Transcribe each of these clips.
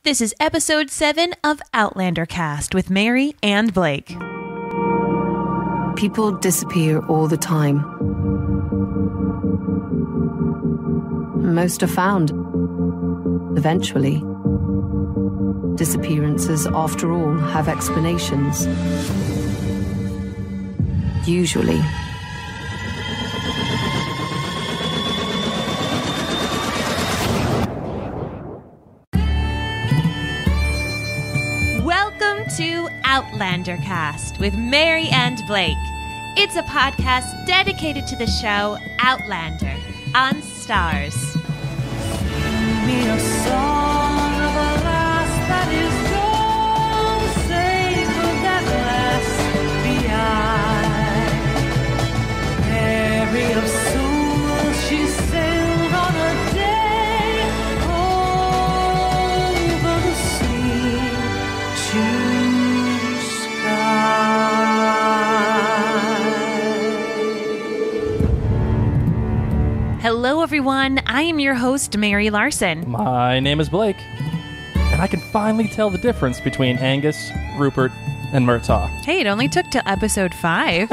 This is episode 7 of Outlander Cast with Mary and Blake. People disappear all the time. Most are found. Eventually. Disappearances, after all, have explanations. Usually. Welcome to Outlander Cast with Mary and Blake. It's a podcast dedicated to the show Outlander on Stars. Sing me a song of a lass that is gone, save of that lass behind. Mary of soul, she sailed on a day over the sea to sky. Hello, everyone. I am your host, Mary Larsen. My name is Blake, and I can finally tell the difference between Angus, Rupert, and Murtaugh. Hey, it only took till episode 5.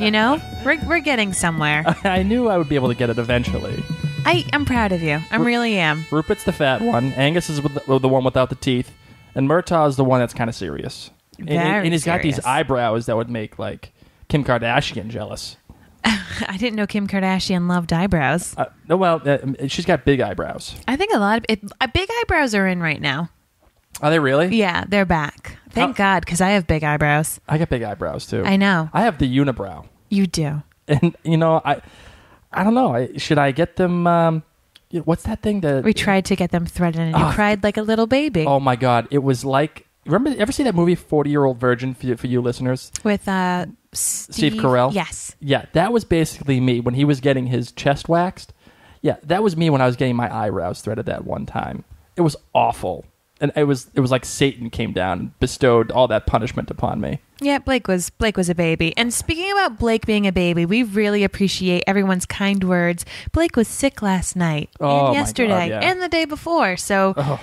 You know, we're getting somewhere. I knew I would be able to get it eventually. I'm proud of you. I really am. Rupert's the fat one, Angus is the one without the teeth, and Murtaugh is the one that's kind of serious. And he's got these eyebrows that would make, like, Kim Kardashian jealous. I didn't know Kim Kardashian loved eyebrows. She's got big eyebrows. I think a lot of big eyebrows are in right now. Are they really? Yeah, they're back. Thank God, because I have big eyebrows. I got big eyebrows, too. I know. I have the unibrow. You do. And, you know, I don't know. Should I get them... what's that thing that... We tried to get them threaded, and you cried like a little baby. Oh, my God. It was like... Ever see that movie, 40-Year-Old Virgin, for you listeners? With Steve Carrell? Yes. Yeah, that was basically me when he was getting his chest waxed. Yeah, that was me when I was getting my eyebrows threaded that one time. It was awful. And it was like Satan came down and bestowed all that punishment upon me. Yeah, Blake was a baby. And speaking about Blake being a baby, we really appreciate everyone's kind words. Blake was sick last night and yesterday and the day before. So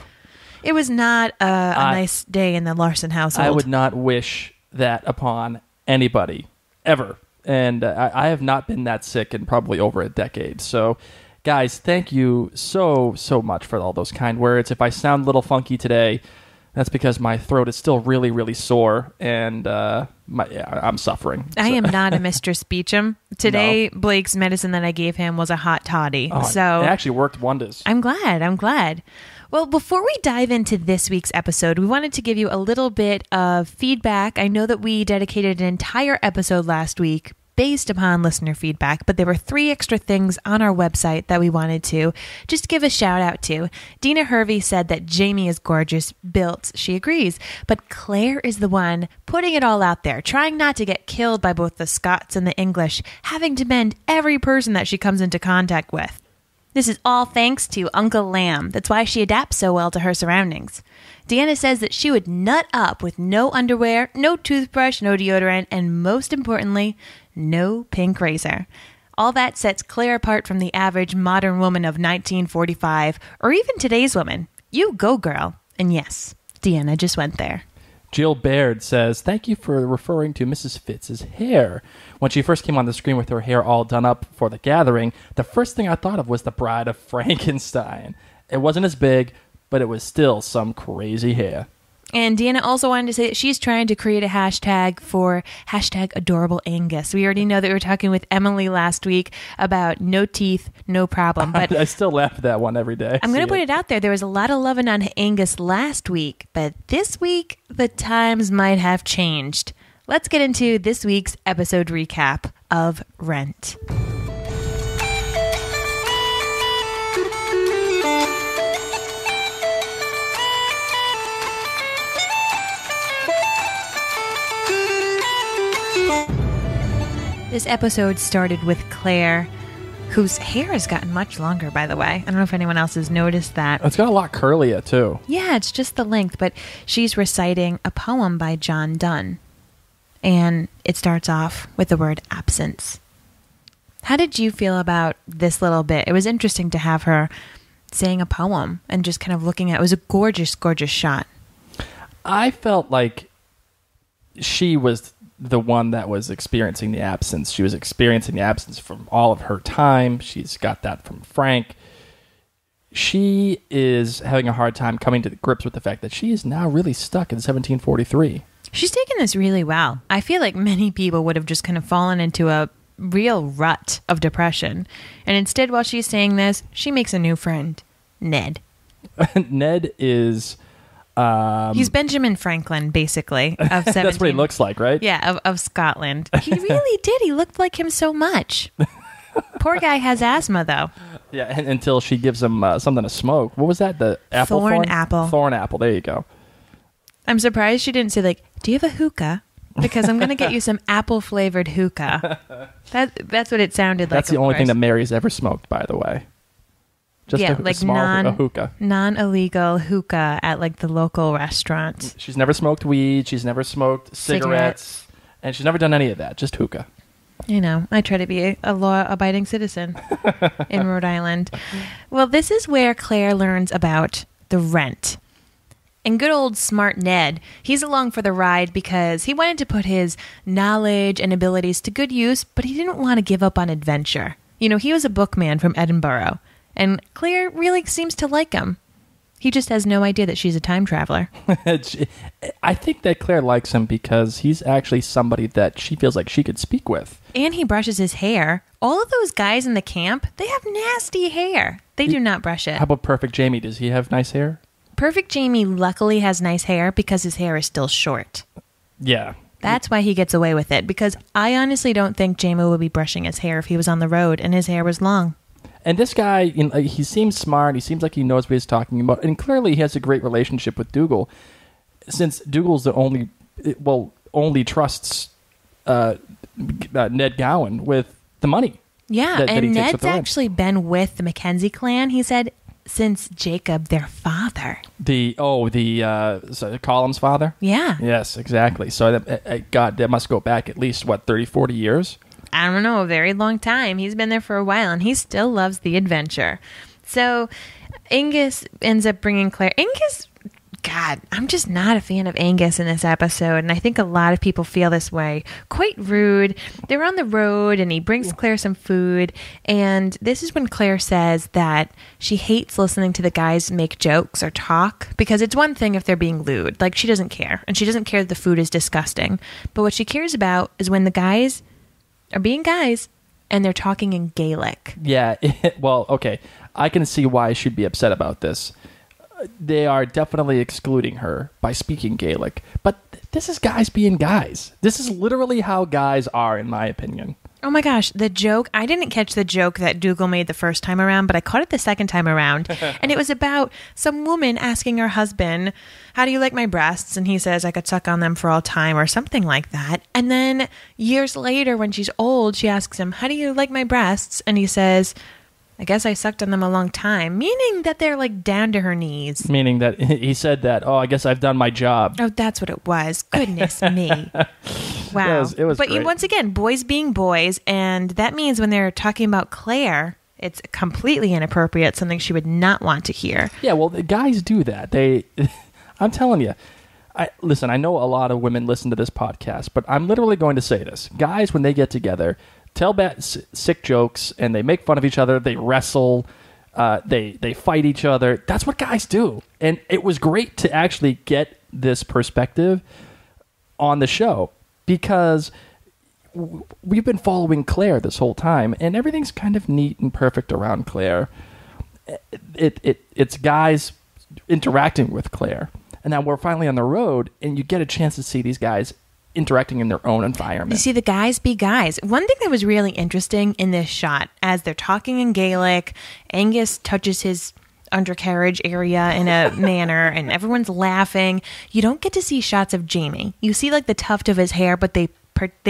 it was not a nice day in the Larsen household. I would not wish that upon anybody ever. And I have not been that sick in probably over a decade. So, guys, thank you so much for all those kind words. If I sound a little funky today, that's because my throat is still really, really sore, and I'm suffering. I am not a Mr. Speechum. Today, no. Blake's medicine that I gave him was a hot toddy. So it actually worked wonders. I'm glad. Well, before we dive into this week's episode, we wanted to give you a little bit of feedback. I know that we dedicated an entire episode last week based upon listener feedback, but there were 3 extra things on our website that we wanted to just give a shout out to. Dina Hervey said that Jamie is gorgeous built. She agrees. But Claire is the one putting it all out there, trying not to get killed by both the Scots and the English, having to bend every person that she comes into contact with. This is all thanks to Uncle Lamb. That's why she adapts so well to her surroundings. Deanna says that she would nut up with no underwear, no toothbrush, no deodorant, and most importantly, no pink razor. All that sets Claire apart from the average modern woman of 1945, or even today's woman. You go, girl. And yes, Deanna just went there. Jill Baird says, thank you for referring to Mrs. Fitz's hair. When she first came on the screen with her hair all done up for the gathering, the first thing I thought of was the Bride of Frankenstein. It wasn't as big, but it was still some crazy hair. And Deanna also wanted to say that she's trying to create a hashtag for #adorable Angus. We already know that we were talking with Emily last week about no teeth, no problem. But I still laugh at that one every day. I'm going to put it out there. There was a lot of loving on Angus last week, but this week the times might have changed. Let's get into this week's episode recap of Rent. This episode started with Claire, whose hair has gotten much longer, by the way. I don't know if anyone else has noticed that. It's got a lot curlier, too. Yeah, it's just the length, but she's reciting a poem by John Donne. And it starts off with the word absence. How did you feel about this little bit? It was interesting to have her saying a poem and just kind of looking at it. It was a gorgeous, gorgeous shot. I felt like she was the one that was experiencing the absence. She was experiencing the absence from all of her time. She's got that from Frank. She is having a hard time coming to grips with the fact that she is now really stuck in 1743. She's taken this really well. I feel like many people would have just kind of fallen into a real rut of depression. And instead, while she's saying this, she makes a new friend, Ned. Ned is... he's Benjamin Franklin, basically, of 17... That's what he looks like, right? Yeah, of Scotland. He really did. He looked like him so much. Poor guy has asthma, though. Yeah, until she gives him something to smoke. What was that? The apple thorn apple. Thorn apple. There you go. I'm surprised she didn't say, like, do you have a hookah? Because I'm going to get you some apple-flavored hookah. That's what it sounded like. That's the only thing that Mary's ever smoked, by the way. Just a small hookah. Non-illegal hookah at, like, the local restaurants. She's never smoked weed. She's never smoked cigarettes. And she's never done any of that. Just hookah. You know, I try to be a law-abiding citizen in Rhode Island. Well, this is where Claire learns about the rent. And good old smart Ned, he's along for the ride because he wanted to put his knowledge and abilities to good use, but he didn't want to give up on adventure. You know, he was a bookman from Edinburgh, and Claire really seems to like him. He just has no idea that she's a time traveler. I think that Claire likes him because he's actually somebody that she feels like she could speak with. And he brushes his hair. All of those guys in the camp, they have nasty hair. They do not brush it. How about Perfect Jamie? Does he have nice hair? Perfect Jamie luckily has nice hair because his hair is still short. Yeah. That's why he gets away with it, because I honestly don't think Jamie would be brushing his hair if he was on the road and his hair was long. And this guy, you know, he seems smart. He seems like he knows what he's talking about. And clearly he has a great relationship with Dougal, since Dougal's the only trusts Ned Gowan with the money. Yeah, that he and takes Ned's with the rent. actually been with the Mackenzie clan, he said, since Jacob, their father. Column's father? Yeah. Yes, exactly. So, that must go back at least, 30, 40 years? I don't know, a very long time. He's been there for a while, and he still loves the adventure. So Angus ends up bringing Claire. God, I'm just not a fan of Angus in this episode, and I think a lot of people feel this way. Quite rude. They're on the road, and he brings Claire some food, and this is when Claire says that she hates listening to the guys make jokes or talk, because it's one thing if they're being lewd. Like, she doesn't care, and she doesn't care that the food is disgusting. But what she cares about is when the guys are being guys, and they're talking in Gaelic. Yeah, well, okay. I can see why she'd be upset about this. They are definitely excluding her by speaking Gaelic. But this is guys being guys. This is literally how guys are, in my opinion. Oh my gosh, the joke. I didn't catch the joke that Dougal made the first time around, but I caught it the second time around. And it was about some woman asking her husband, how do you like my breasts? And he says, I could suck on them for all time, or something like that. And then years later, when she's old, she asks him, how do you like my breasts? And he says, I guess I sucked on them a long time, meaning that they're like down to her knees. Meaning that he said that, I guess I've done my job. Oh, that's what it was. Goodness me. Wow. It was but great. Once again, boys being boys, and that means when they're talking about Claire, it's completely inappropriate, something she would not want to hear. Yeah, well, the guys do that. I'm telling you. Listen, I know a lot of women listen to this podcast, but I'm literally going to say this. Guys, when they get together, tell bad sick jokes, and they make fun of each other. They wrestle. They fight each other. That's what guys do. And it was great to actually get this perspective on the show, because we've been following Claire this whole time, and everything's kind of neat and perfect around Claire. It's guys interacting with Claire. And now we're finally on the road, and you get a chance to see these guys interacting in their own environment. You see the guys be guys. One thing that was really interesting in this shot, as they're talking in Gaelic, Angus touches his undercarriage area in a manner, and everyone's laughing. You don't get to see shots of Jamie. You see like the tuft of his hair, but they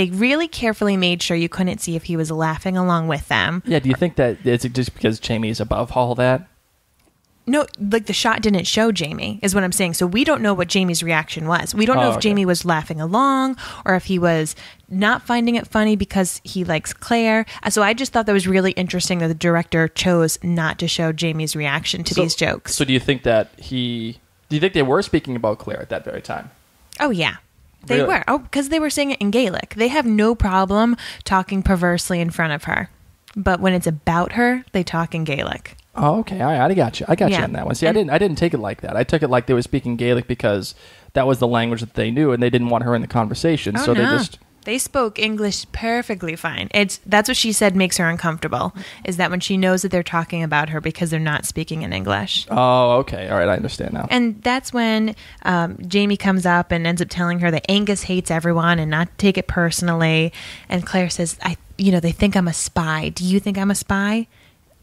really carefully made sure you couldn't see if he was laughing along with them. Yeah, do you think that it's just because Jamie's above all that? No, like the shot didn't show Jamie, is what I'm saying. So we don't know what Jamie's reaction was. We don't know if Jamie was laughing along or if he was not finding it funny because he likes Claire. So I just thought that was really interesting that the director chose not to show Jamie's reaction to these jokes. So do you think that do you think they were speaking about Claire at that very time? Oh, yeah. They Really? were. Oh, because they were saying it in Gaelic. They have no problem talking perversely in front of her. But when it's about her, they talk in Gaelic. Oh, okay. All right. I got you. I got you Yeah. on that one. See, I didn't take it like that. I took it like they were speaking Gaelic because that was the language that they knew, and they didn't want her in the conversation. Oh, so no. they spoke English perfectly fine. That's what she said makes her uncomfortable, is that when she knows that they're talking about her because they're not speaking in English. Oh, okay. All right. I understand now. And that's when Jamie comes up and ends up telling her that Angus hates everyone and not to take it personally. And Claire says, they think I'm a spy. Do you think I'm a spy?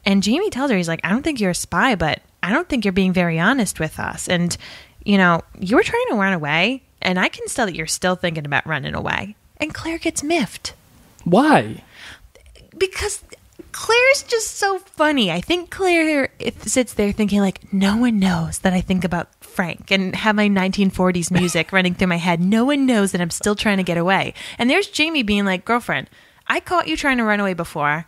And Jamie tells her, he's like, I don't think you're a spy, but I don't think you're being very honest with us. And, you were trying to run away, and I can tell that you're still thinking about running away. And Claire gets miffed. Why? Because Claire's just so funny. I think Claire sits there thinking, like, no one knows that I think about Frank and have my 1940s music running through my head. No one knows that I'm still trying to get away. And there's Jamie being like, girlfriend, I caught you trying to run away before.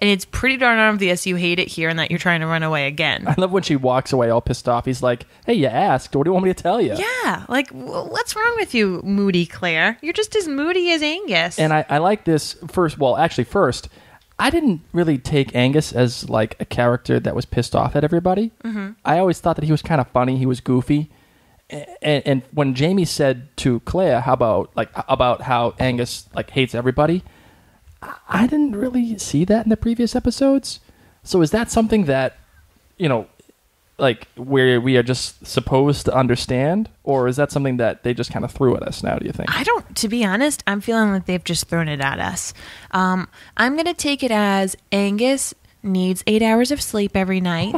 And it's pretty darn obvious you hate it here and that you're trying to run away again. I love when she walks away all pissed off. He's like, hey, you asked. What do you want me to tell you? Yeah. Like, what's wrong with you, moody Claire? You're just as moody as Angus. And I like this first. I didn't really take Angus as like a character that was pissed off at everybody. Mm-hmm. I always thought that he was kind of funny. He was goofy. And when Jamie said to Claire, about how Angus like hates everybody, I didn't really see that in the previous episodes. So is that something that, like where we are just supposed to understand? Or is that something that they just kind of threw at us now, do you think? To be honest, I'm feeling like they've just thrown it at us. I'm going to take it as Angus needs 8 hours of sleep every night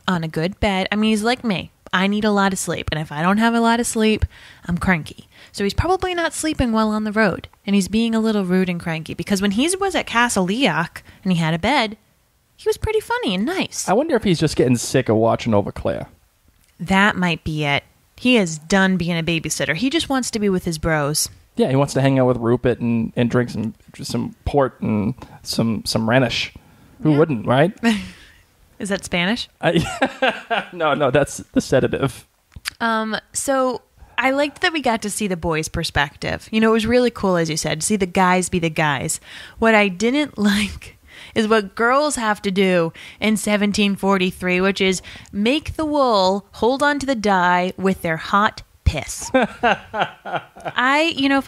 on a good bed. I mean, he's like me. I need a lot of sleep. And if I don't have a lot of sleep, I'm cranky. So he's probably not sleeping well on the road. And he's being a little rude and cranky. Because when he was at Castle Leoch and he had a bed, he was pretty funny and nice. I wonder if he's just getting sick of watching over Claire. That might be it. He is done being a babysitter. He just wants to be with his bros. Yeah, he wants to hang out with Rupert and drink some port and some Rhenish. Who wouldn't, right? Is that Spanish? No, that's the sedative. So I liked that we got to see the boys' perspective. It was really cool, as you said, to see the guys be the guys. What I didn't like is what girls have to do in 1743, which is make the wool hold on to the dye with their hot piss. If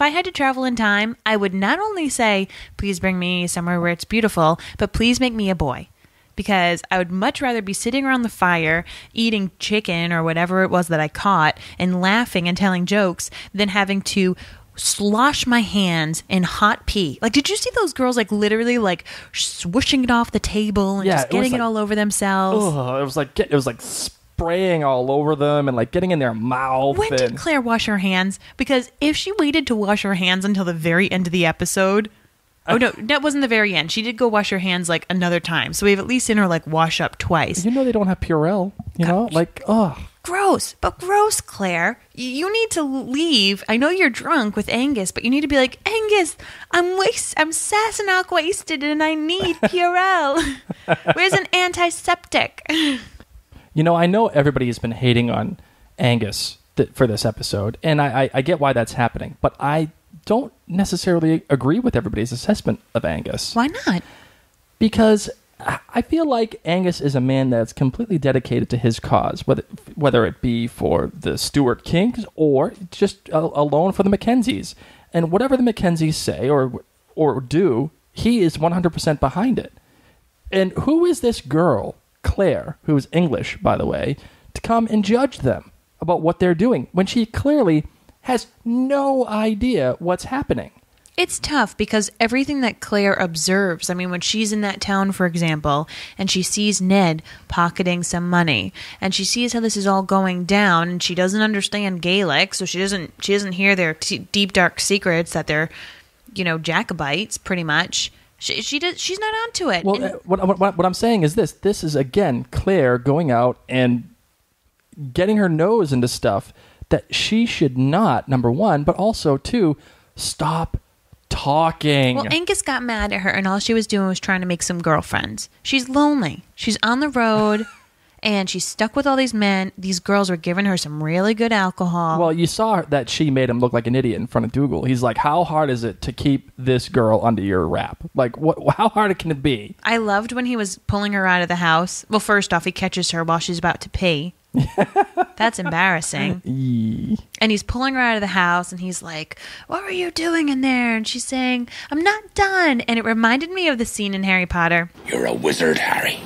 I had to travel in time, I would not only say, please bring me somewhere where it's beautiful, but please make me a boy. Because I would much rather be sitting around the fire, eating chicken or whatever it was that I caught, and laughing and telling jokes, than having to slosh my hands in hot pee. Like, did you see those girls, like, literally, like, swooshing it off the table and just getting it all over themselves? Oh, it was like spraying all over them and, like, getting in their mouth. When did Claire wash her hands? Because if she waited to wash her hands until the very end of the episode... Oh, no, that wasn't the very end. She did go wash her hands, like, another time. So we've at least seen her, like, wash up twice. They don't have Purell, Like, ugh. Gross. But gross, Claire. You need to leave. I know you're drunk with Angus, but you need to be like, Angus, I'm Sassenach wasted and I need Purell. Where's an antiseptic? I know everybody has been hating on Angus for this episode, and I get why that's happening, but I don't necessarily agree with everybody's assessment of Angus. Why not? Because I feel like Angus is a man that's completely dedicated to his cause, whether it be for the Stuart Kings or just alone for the Mackenzies. And whatever the Mackenzies say or do, he is 100% behind it. And who is this girl, Claire, who is English, by the way, to come and judge them about what they're doing when she clearly has no idea what's happening? It's tough because everything that Claire observes, I mean, when she's in that town, for example, and she sees Ned pocketing some money, and she sees how this is all going down, and she doesn't understand Gaelic, so she doesn't hear their deep, dark secrets that they're, Jacobites, pretty much. She's not onto it. Well, And- what I'm saying is this. This is, again, Claire going out and getting her nose into stuff that she should not, number one, but also, two, stop talking. Well, Angus got mad at her, and all she was doing was trying to make some girlfriends. She's lonely. She's on the road, and she's stuck with all these men. These girls were giving her some really good alcohol. Well, you saw that she made him look like an idiot in front of Dougal. He's like, how hard is it to keep this girl under your wrap? Like, how hard can it be? I loved when he was pulling her out of the house. Well, first off, he catches her while she's about to pee. That's embarrassing. And he's pulling her out of the house, and he's like, what were you doing in there? And she's saying, I'm not done. And it reminded me of the scene in Harry Potter You're a wizard, Harry.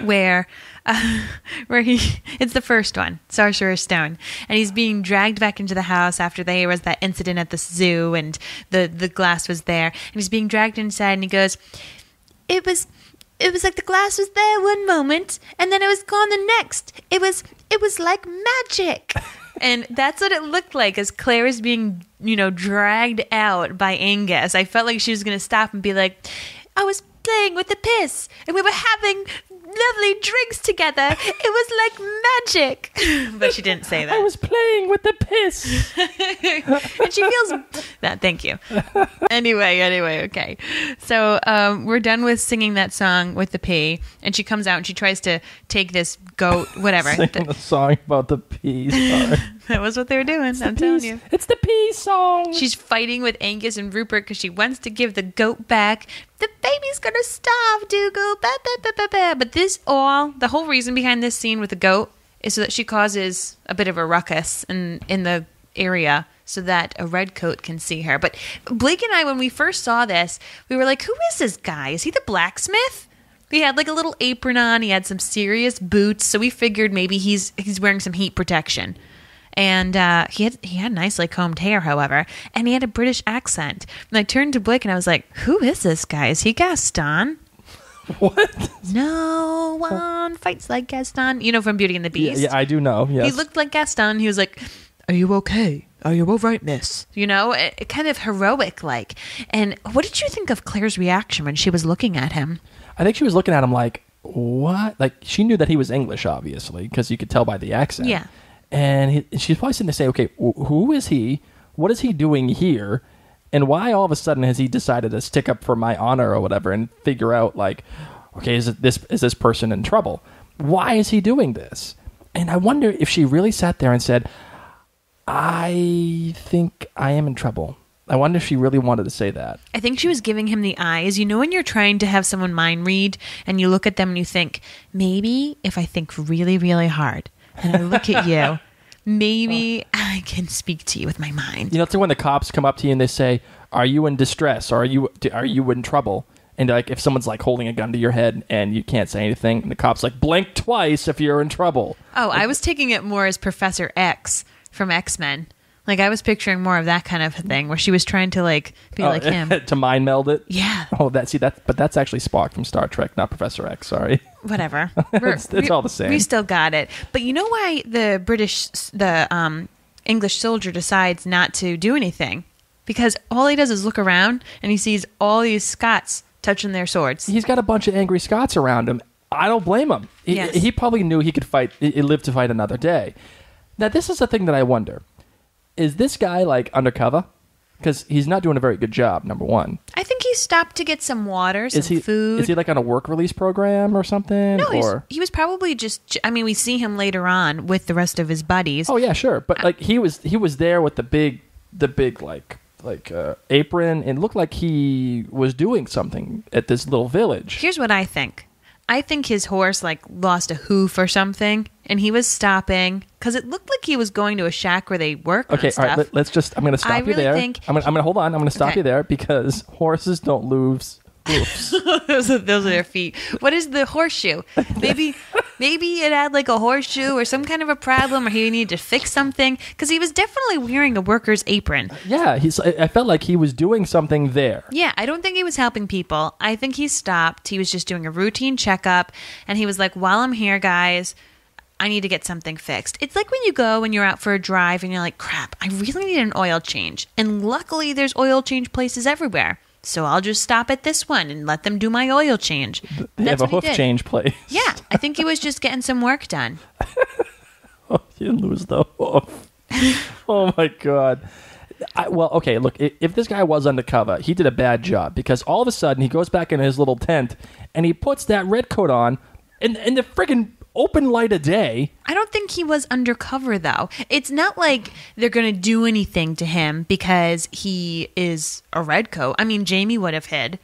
where it's the first one, Sorcerer's Stone, and he's being dragged back into the house after there was that incident at the zoo, and the glass was there, and he's being dragged inside, and he goes, it was like the glass was there one moment, and then it was gone the next. It was like magic. And that's what it looked like as Claire was being, dragged out by Angus. I felt like she was going to stop and be like, I was playing with the piss, and we were having lovely drinks together. It was like magic. But she didn't say that. I was playing with the piss. And she feels that. Thank you. Anyway, okay. So we're done with singing that song with the pee, and she comes out and she tries to take this goat, whatever. Singing the song about the peas. Sorry. That was what they were doing. I'm telling you. It's the pea song. She's fighting with Angus and Rupert because she wants to give the goat back. The baby's gonna starve, Dougal. Ba, ba, ba, ba, ba. But the whole reason behind this scene with the goat is so that she causes a bit of a ruckus in the area so that a redcoat can see her. But Blake and I, when we first saw this, we were like, who is this guy? Is he the blacksmith? He had like a little apron on. He had some serious boots. So we figured maybe he's wearing some heat protection. And he had nicely combed hair, however, and he had a British accent. And I turned to Blake and I was like, who is this guy? Is he Gaston? What? No one fights like Gaston. You know, from Beauty and the Beast? Yeah, I do know, yes. He looked like Gaston. He was like, are you okay? Are you all right, miss? It kind of heroic-like. And what did you think of Claire's reaction when she was looking at him? I think she was looking at him like, what? Like, she knew that he was English, obviously, because you could tell by the accent. Yeah. And she's probably sitting there saying, okay, who is he? What is he doing here? And why all of a sudden has he decided to stick up for my honor or whatever and figure out, like, okay, is this person in trouble? Why is he doing this? And I wonder if she really sat there and said, I think I am in trouble. I wonder if she really wanted to say that. I think she was giving him the eyes. You know when you're trying to have someone mind read and you look at them and you think, maybe if I think really, really hard and I look at you, maybe I can speak to you with my mind. It's like when the cops come up to you and they say, are you in distress or are you in trouble? And like if someone's like holding a gun to your head and you can't say anything, and the cop's like, blink twice if you're in trouble. Oh, I was taking it more as Professor X from X-Men. Like, I was picturing more of that kind of thing where she was trying to, like, be like him. To mind meld it? Yeah. Oh, but that's actually Spock from Star Trek, not Professor X, sorry. Whatever. It's all the same. We still got it. But you know why the English soldier decides not to do anything? Because all he does is look around and he sees all these Scots touching their swords. He's got a bunch of angry Scots around him. I don't blame him. Yes. He probably knew he could fight, he lived to fight another day. Now, this is the thing that I wonder. Is this guy, like, undercover? Because he's not doing a very good job, number one. I think he stopped to get some water, some food. Is he, like, on a work release program or something? No, he was probably just... I mean, we see him later on with the rest of his buddies. Oh, yeah, sure. But, like, he was there with the big apron, and looked like he was doing something at this little village. Here's what I think. I think his horse, like, lost a hoof or something, and he was stopping because it looked like he was going to a shack where they work on stuff. All right, let's just... I'm going to stop you there. Think, I'm going to hold on. I'm going to stop you there because horses don't lose hoofs. those are their feet. What is the horseshoe? Maybe it had, like, a horseshoe or some kind of a problem, or he needed to fix something, because he was definitely wearing a worker's apron. Yeah, I felt like he was doing something there. Yeah, I don't think he was helping people. I think he stopped. He was just doing a routine checkup, and he was like, while I'm here, guys, I need to get something fixed. It's like when you go and you're out for a drive and you're like, crap, I really need an oil change. And luckily there's oil change places everywhere. So I'll just stop at this one and let them do my oil change. They That's have a what he hoof did. change place. Yeah, I think he was just getting some work done. Oh, you lose the hoof. Oh, my God. Well, okay, look, if this guy was undercover, he did a bad job because all of a sudden he goes back in his little tent and he puts that red coat on in the friggin' open light of day. I don't think he was undercover, though. It's not like they're going to do anything to him because he is a redcoat. I mean, Jamie would have hid.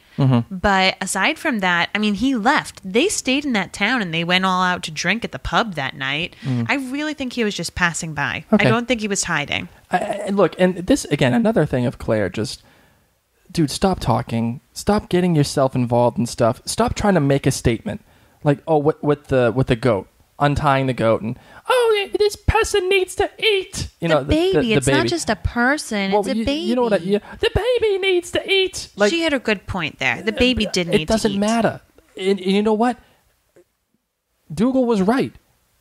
But aside from that, I mean, he left. They stayed in that town and they went all out to drink at the pub that night. I really think he was just passing by. Okay. I don't think he was hiding. Look, and this, again, another thing of Claire, just, dude, stop talking. Stop getting yourself involved in stuff. Stop trying to make a statement. Like, oh, with the goat, untying the goat, and this person needs to eat. You know, the baby. It's baby. not just a person. Well, it's a baby. You know what? The baby needs to eat. Like, she had a good point there. The baby did need to eat. It doesn't matter. And you know what? Dougal was right.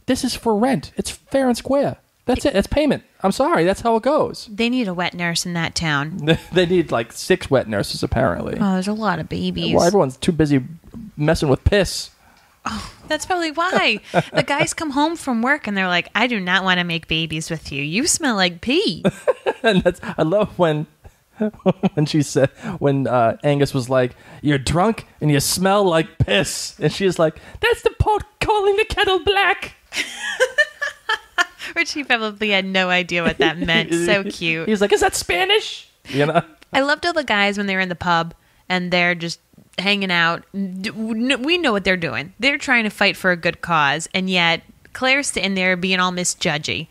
This is for rent. It's fair and square. That's it. That's payment. I'm sorry. That's how it goes. They need a wet nurse in that town. They need like 6 wet nurses, apparently. Oh, there's a lot of babies. Well, everyone's too busy messing with piss. Oh, that's probably why. The guys come home from work and they're like, I do not want to make babies with you. You smell like pee. And I love when she said, when Angus was like, you're drunk and you smell like piss. And she's like, that's the pot calling the kettle black. Which he probably had no idea what that meant. So cute. He's like, is that Spanish? You know? I loved all the guys when they were in the pub and they're just hanging out. We know what they're doing. They're trying to fight for a good cause, and yet Claire's sitting there being all misjudgy,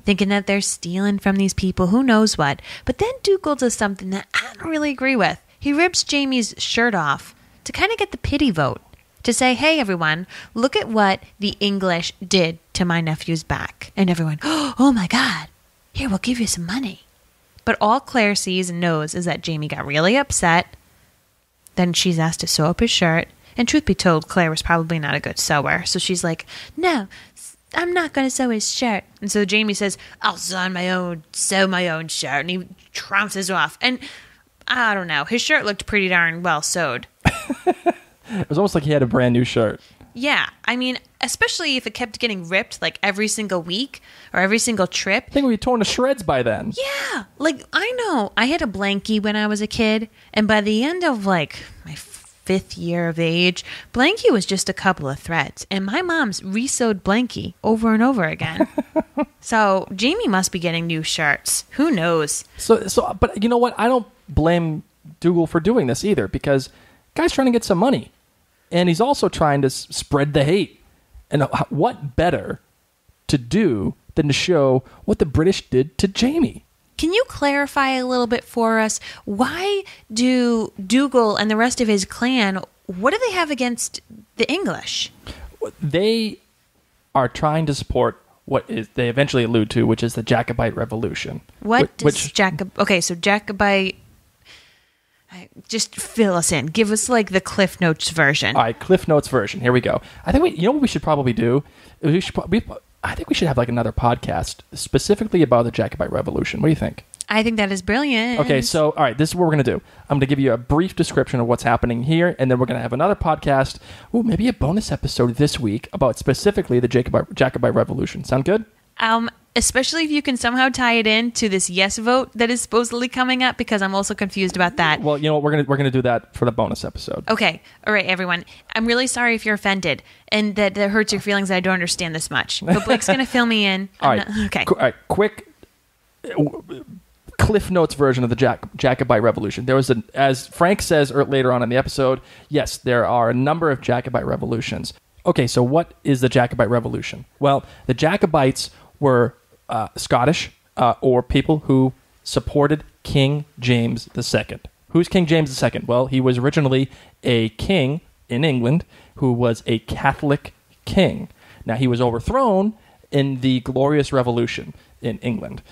thinking that they're stealing from these people, who knows what. But then Dougal does something that I don't really agree with. He rips Jamie's shirt off to kind of get the pity vote, to say, hey, everyone, look at what the English did to my nephew's back. And everyone, oh my God, here, we'll give you some money. But all Claire sees and knows is that Jamie got really upset. Then she's asked to sew up his shirt. And truth be told, Claire was probably not a good sewer. So she's like, no, I'm not going to sew his shirt. And so Jamie says, I'll sew my own shirt. And he trounces off. And I don't know. His shirt looked pretty darn well sewed. It was almost like he had a brand new shirt. Yeah. I mean, especially if it kept getting ripped like every single week or every single trip. I think we'd be torn to shreds by then. Yeah. Like, I know. I had a blankie when I was a kid. And by the end of like my 5th year of age, blankie was just a couple of threads. And my mom's re-sewed blankie over and over again. So Jamie must be getting new shirts. Who knows? So, but you know what? I don't blame Dougal for doing this either, because guy's trying to get some money. And he's also trying to spread the hate. And what better to do than to show what the British did to Jamie? Can you clarify a little bit for us? Why do Dougal and the rest of his clan, what do they have against the English? They are trying to support what is they eventually allude to, which is the Jacobite Revolution. What does Jacobite... Okay, so Jacobite... Just fill us in. Give us like the Cliff Notes version. All right, Cliff Notes version. Here we go. I think you know what we should probably do? I think we should have like another podcast specifically about the Jacobite Revolution. What do you think? I think that is brilliant. Okay, so all right, this is what we're going to do. I'm going to give you a brief description of what's happening here, and then we're going to have another podcast, maybe a bonus episode this week about specifically the Jacobite Revolution. Sound good? Especially if you can somehow tie it in to this yes vote that is supposedly coming up, because I'm also confused about that. Well, you know what? We're gonna do that for the bonus episode. Okay. All right, everyone. I'm really sorry if you're offended and that hurts your feelings that I don't understand this much. But Blake's going to fill me in. All right. Okay. All right. Quick Cliff Notes version of the Jacobite Revolution. There was as Frank says later on in the episode, yes, there are a number of Jacobite revolutions. Okay, so what is the Jacobite Revolution? Well, the Jacobites were Scottish or people who supported King James II. Who's King James II? Well, he was originally a king in England who was a Catholic king. Now, he was overthrown in the Glorious Revolution in England.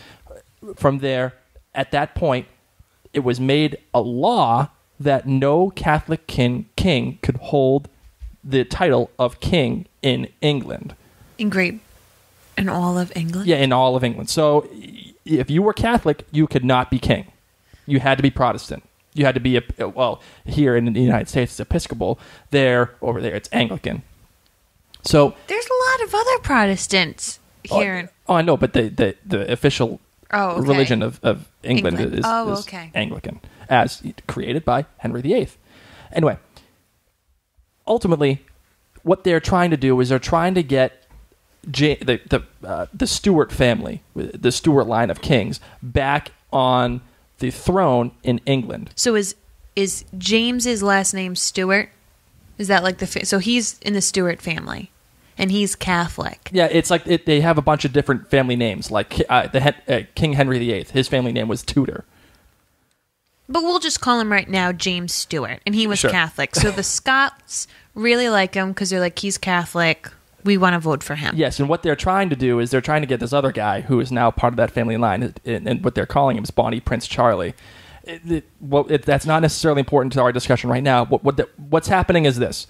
From there, at that point, it was made a law that no Catholic king could hold the title of king in England. In all of England? Yeah, in all of England. So if you were Catholic, you could not be king. You had to be Protestant. You had to be here in the United States it's Episcopal. Over there it's Anglican. So There's a lot of other Protestants here. I know, but the official religion of England is Anglican, as created by Henry VIII. Anyway, ultimately, what they're trying to do is they're trying to get the Stuart family, the Stuart line of kings, back on the throne in England. So is James's last name Stuart? Is that like so he's in the Stuart family, and he's Catholic. Yeah, it's like they have a bunch of different family names. Like King Henry VIII, his family name was Tudor. But we'll just call him right now James Stuart, and he was Catholic. So the Scots really like him because they're like, he's Catholic. We want to vote for him. Yes, and what they're trying to do is they're trying to get this other guy who is now part of that family line, and what they're calling him is Bonnie Prince Charlie. That's not necessarily important to our discussion right now. What's happening is this.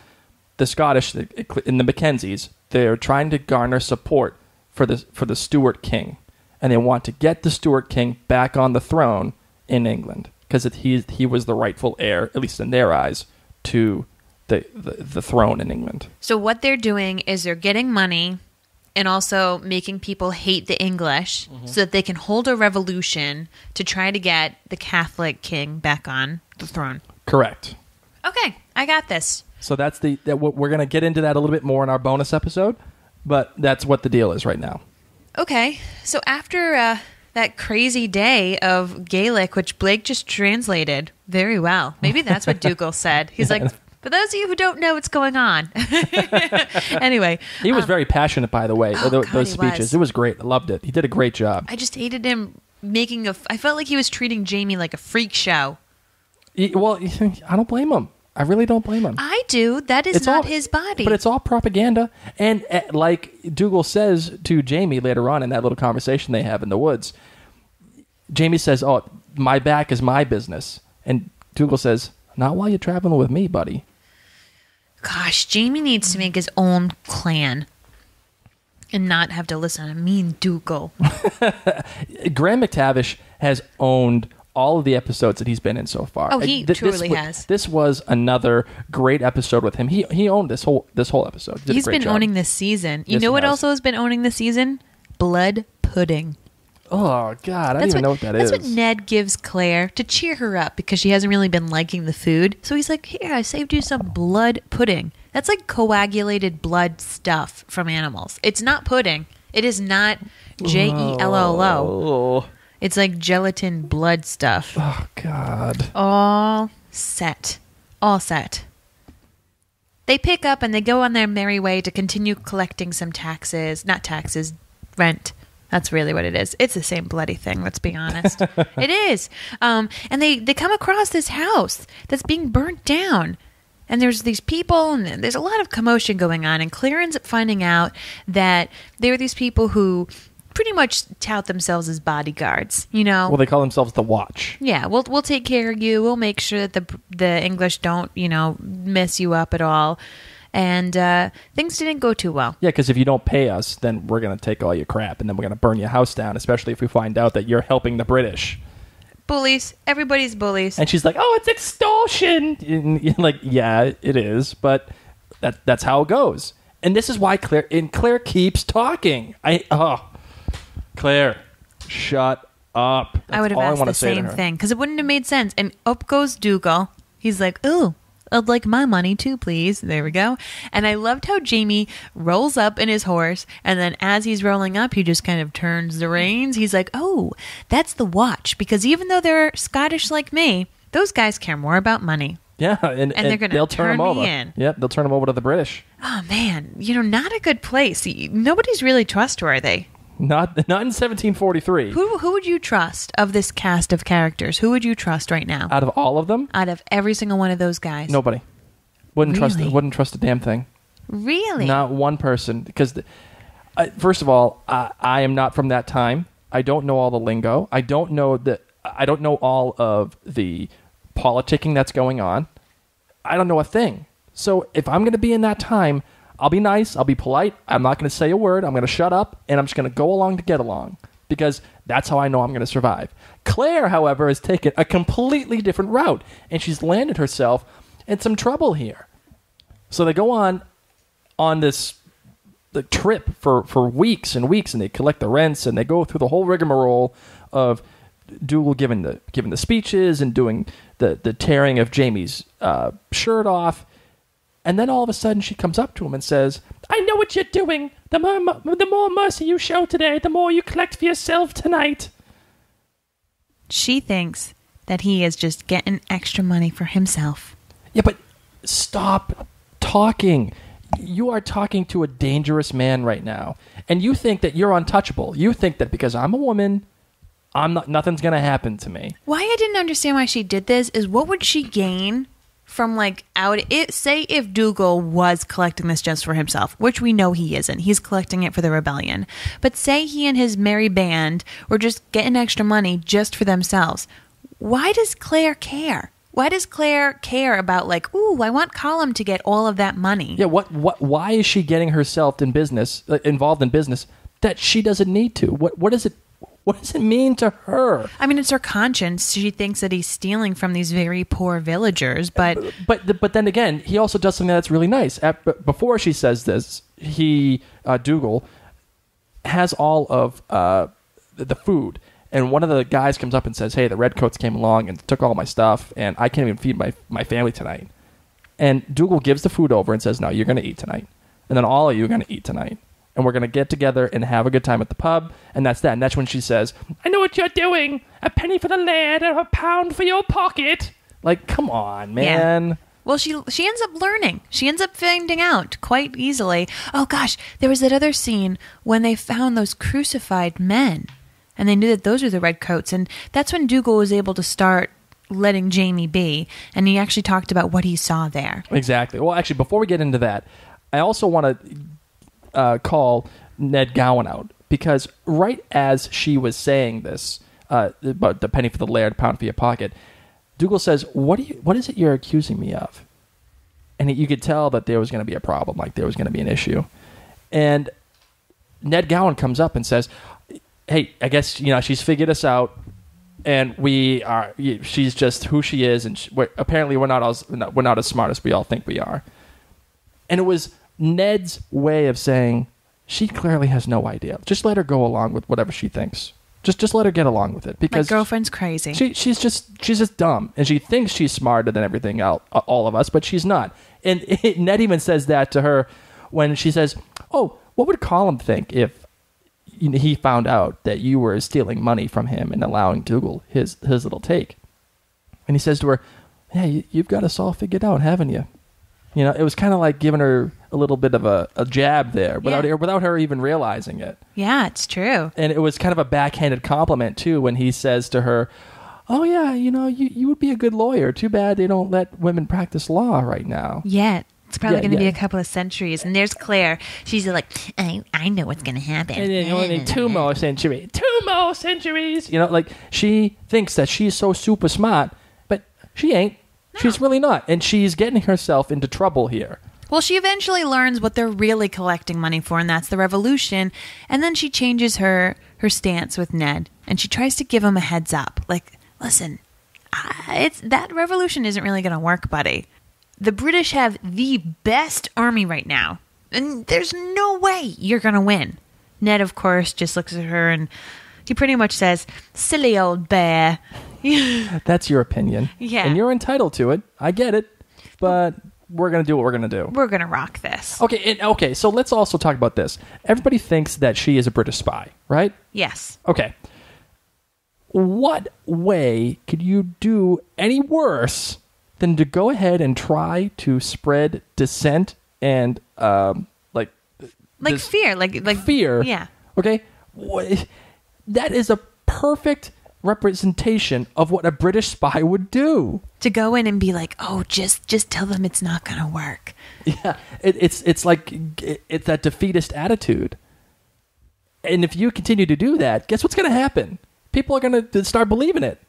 The Scottish, in the Mackenzies, they're trying to garner support for the Stuart king, and they want to get the Stuart king back on the throne in England, because he was the rightful heir, at least in their eyes, to the throne in England. So what they're doing is they're getting money and also making people hate the English so that they can hold a revolution to try to get the Catholic king back on the throne. Correct. Okay, I got this. So we're going to get into that a little bit more in our bonus episode, but that's what the deal is right now. Okay, so after that crazy day of Gaelic, which Blake just translated very well. Maybe that's what Dougal said. He's like, for those of you who don't know what's going on. Anyway. He was very passionate, by the way, those speeches. It was great. I loved it. He did a great job. I just hated him I felt like he was treating Jamie like a freak show. Well, I don't blame him. I really don't blame him. I do. That is not his body. But it's all propaganda. And like Dougal says to Jamie later on in that little conversation they have in the woods, Jamie says, "Oh, my back is my business." And Dougal says, "Not while you're traveling with me, buddy." Gosh, Jamie needs to make his own clan and not have to listen to mean Dougal. Graham McTavish has owned all of the episodes that he's been in so far. Oh, he truly has. This was another great episode with him. He owned this whole episode. He's been owning this season. You know what also has been owning this season? Blood pudding. Oh, God, I don't even know what that is. That's what Ned gives Claire to cheer her up because she hasn't really been liking the food. So he's like, here, I saved you some blood pudding. That's like coagulated blood stuff from animals. It's not pudding. It is not Jello. Oh. It's like gelatin blood stuff. Oh, God. All set. They pick up and they go on their merry way to continue collecting some taxes. Not taxes, rent. That's really what it is. It's the same bloody thing, let's be honest. It is. And they come across this house that's being burnt down. And there's these people, and there's a lot of commotion going on. And Claire ends up finding out that there are these people who pretty much tout themselves as bodyguards, you know? Well, they call themselves the Watch. Yeah, we'll take care of you. We'll make sure that the English don't, mess you up at all. And things didn't go too well. Yeah, because if you don't pay us, then we're going to take all your crap, and then we're going to burn your house down, especially if we find out that you're helping the British. Bullies. Everybody's bullies. And she's like, oh, it's extortion. And you're like, yeah, it is, but that's how it goes. And this is why Claire keeps talking. Claire, shut up. That's I would have asked the same thing, because it wouldn't have made sense. And up goes Dougal. He's like, ooh, I'd like my money too, please. There we go. And I loved how Jamie rolls up in his horse, and then as he's rolling up, he just kind of turns the reins. He's like, oh, that's the Watch, because even though they're Scottish like me, those guys care more about money. Yeah, and they're going to turn them over. Me in. Yep, they'll turn them over to the British. Oh, man. Not a good place. Nobody's really trustworthy. Not in 1743. Who would you trust of this cast of characters? Who would you trust right now? Out of all of them? Out of every single one of those guys. Nobody. Wouldn't trust a damn thing. Really? Not one person. Because, first of all, I am not from that time. I don't know all the lingo. I don't know all of the politicking that's going on. I don't know a thing. So if I'm going to be in that time, I'll be nice. I'll be polite. I'm not going to say a word. I'm going to shut up, and I'm just going to go along to get along. because that's how I know I'm going to survive. Claire, however, has taken a completely different route, and she's landed herself in some trouble here. So they go on this the trip for weeks and weeks, and they collect the rents, and they go through the whole rigmarole of Dougal giving the speeches and doing the tearing of Jamie's shirt off. And then all of a sudden she comes up to him and says, "I know what you're doing. The more mercy you show today, the more you collect for yourself tonight." She thinks that he is just getting extra money for himself. Yeah, but stop talking. You are talking to a dangerous man right now. And you think that you're untouchable. You think that because I'm a woman, nothing's going to happen to me. Why I didn't understand why she did this is what would she gain from say if Dougal was collecting this just for himself, which we know he isn't. He's collecting it for the rebellion. But say he and his merry band were just getting extra money just for themselves. Why does Claire care? Why does Claire care about I want Colum to get all of that money? Yeah, why is she getting herself involved in business that she doesn't need to? What does it mean to her? I mean, it's her conscience. She thinks that he's stealing from these very poor villagers, but then again, he also does something that's really nice. Before she says this, Dougal has all of the food, and one of the guys comes up and says, "Hey, the redcoats came along and took all my stuff, and I can't even feed my family tonight." And Dougal gives the food over and says, "No, you're going to eat tonight, and then all of you are going to eat tonight. And we're going to get together and have a good time at the pub." And that's that. And that's when she says, "I know what you're doing. A penny for the laird and a pound for your pocket." Like, come on, man. Yeah. Well, she ends up learning. She ends up finding out quite easily. Oh, gosh, there was that other scene when they found those crucified men. And they knew that those were the redcoats. And that's when Dougal was able to start letting Jamie be. And he actually talked about what he saw there. Exactly. Well, actually, before we get into that, I also want to call Ned Gowan out, because right as she was saying this about the penny for the laird, pound for your pocket, Dougal says, what is it you're accusing me of? And you could tell that there was going to be a problem, like there was going to be an issue. And Ned Gowan comes up and says, "Hey, I guess she's figured us out, and she's just who she is, and apparently we're not as smart as we all think we are." And it was Ned's way of saying, she clearly has no idea. Just let her go along with whatever she thinks. Just let her get along with it, because my girlfriend's crazy. She's just dumb, and she thinks she's smarter than everything else, all of us, but she's not. And Ned even says that to her when she says, "Oh, what would Colum think if he found out that you were stealing money from him and allowing Dougal his little take?" And he says to her, "Yeah, you've got us all figured out, haven't you?" It was kind of like giving her a little bit of a jab there without her even realizing it. Yeah, it's true. And it was kind of a backhanded compliment, too, when he says to her, "Oh, yeah, you would be a good lawyer. Too bad they don't let women practice law right now." Yeah, it's probably going to be a couple of centuries. And there's Claire. She's like, I know what's going to happen. And then only 2 more centuries. 2 more centuries. She thinks that she's so super smart, but she ain't. No. She's really not. And she's getting herself into trouble here. Well, she eventually learns what they're really collecting money for, and that's the revolution. And then she changes her stance with Ned, and she tries to give him a heads up. Like, listen, that revolution isn't really going to work, buddy. The British have the best army right now, and there's no way you're going to win. Ned, of course, just looks at her, and he pretty much says, "Silly old bear." That's your opinion. Yeah. And you're entitled to it. I get it. But we're going to do what we're going to do. We're going to rock this. Okay, so let's also talk about this. Everybody thinks that she is a British spy, right? Yes. Okay. What way could you do any worse than to go ahead and try to spread dissent and fear, like fear? Yeah. Okay. That is a perfect representation of what a British spy would do. To go in and be like, "Oh, just tell them it's not going to work." Yeah, it's that defeatist attitude. And if you continue to do that, guess what's going to happen? People are going to start believing it.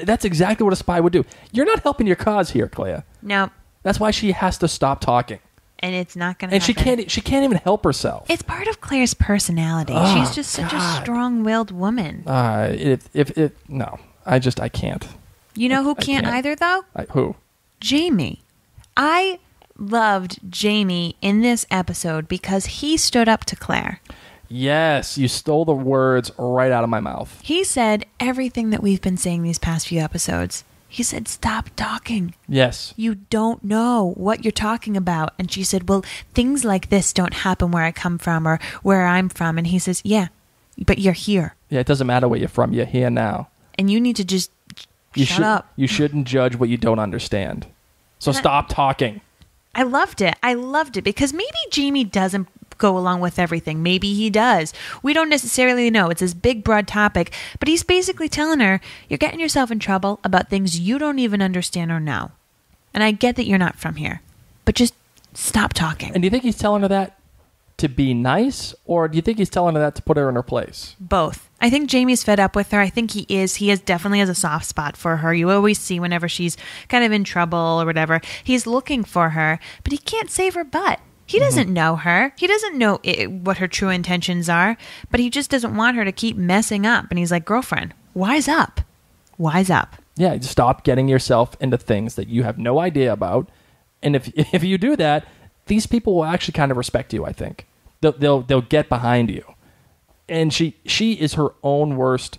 That's exactly what a spy would do. You're not helping your cause here, Clea. No. That's why she has to stop talking. and it's not going to And happen. she can't even help herself. It's part of Claire's personality. Oh, She's just such a strong-willed woman. No, I can't. You know who I can't either, though? Who? Jamie. I loved Jamie in this episode because he stood up to Claire. Yes, you stole the words right out of my mouth. He said everything that we've been saying these past few episodes. He said, stop talking. Yes. You don't know what you're talking about. And she said, well, things like this don't happen where I come from or where I'm from. And he says, yeah, but you're here. Yeah, it doesn't matter where you're from. You're here now. And you need to just shut up. You shouldn't judge what you don't understand. So stop talking. I loved it. I loved it because maybe Jamie doesn't go along with everything. Maybe he does. We don't necessarily know. It's this big, broad topic. But he's basically telling her, you're getting yourself in trouble about things you don't even understand or know. And I get that you're not from here. But just stop talking. And do you think he's telling her that to be nice? Or do you think he's telling her that to put her in her place? Both. I think Jamie's fed up with her. I think he is. He definitely has a soft spot for her. You always see whenever she's kind of in trouble or whatever. He's looking for her. But he can't save her butt. He doesn't know her. He doesn't know what her true intentions are, but he just doesn't want her to keep messing up. And he's like, girlfriend, wise up. Wise up. Yeah, just stop getting yourself into things that you have no idea about. And if you do that, these people will actually kind of respect you, I think. They'll get behind you. And she is her own worst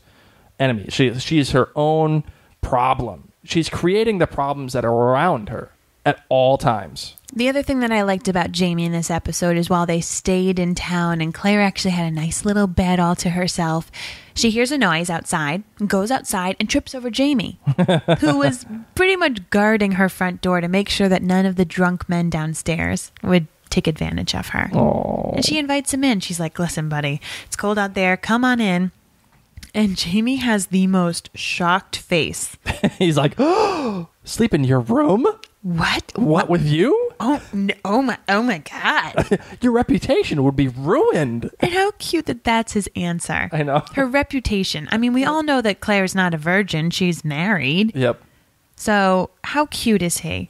enemy. She is her own problem. She's creating the problems that are around her at all times. The other thing that I liked about Jamie in this episode is while they stayed in town and Claire actually had a nice little bed all to herself, she hears a noise outside, goes outside, and trips over Jamie, who was pretty much guarding her front door to make sure that none of the drunk men downstairs would take advantage of her. Aww. And she invites him in. She's like, listen, buddy, it's cold out there. Come on in. And Jamie has the most shocked face. He's like, oh, sleep in your room? What? What with you? Oh, no, oh my God. Your reputation would be ruined. And how cute that that's his answer. I know. Her reputation. I mean, we all know that Claire's not a virgin. She's married. Yep. So how cute is he?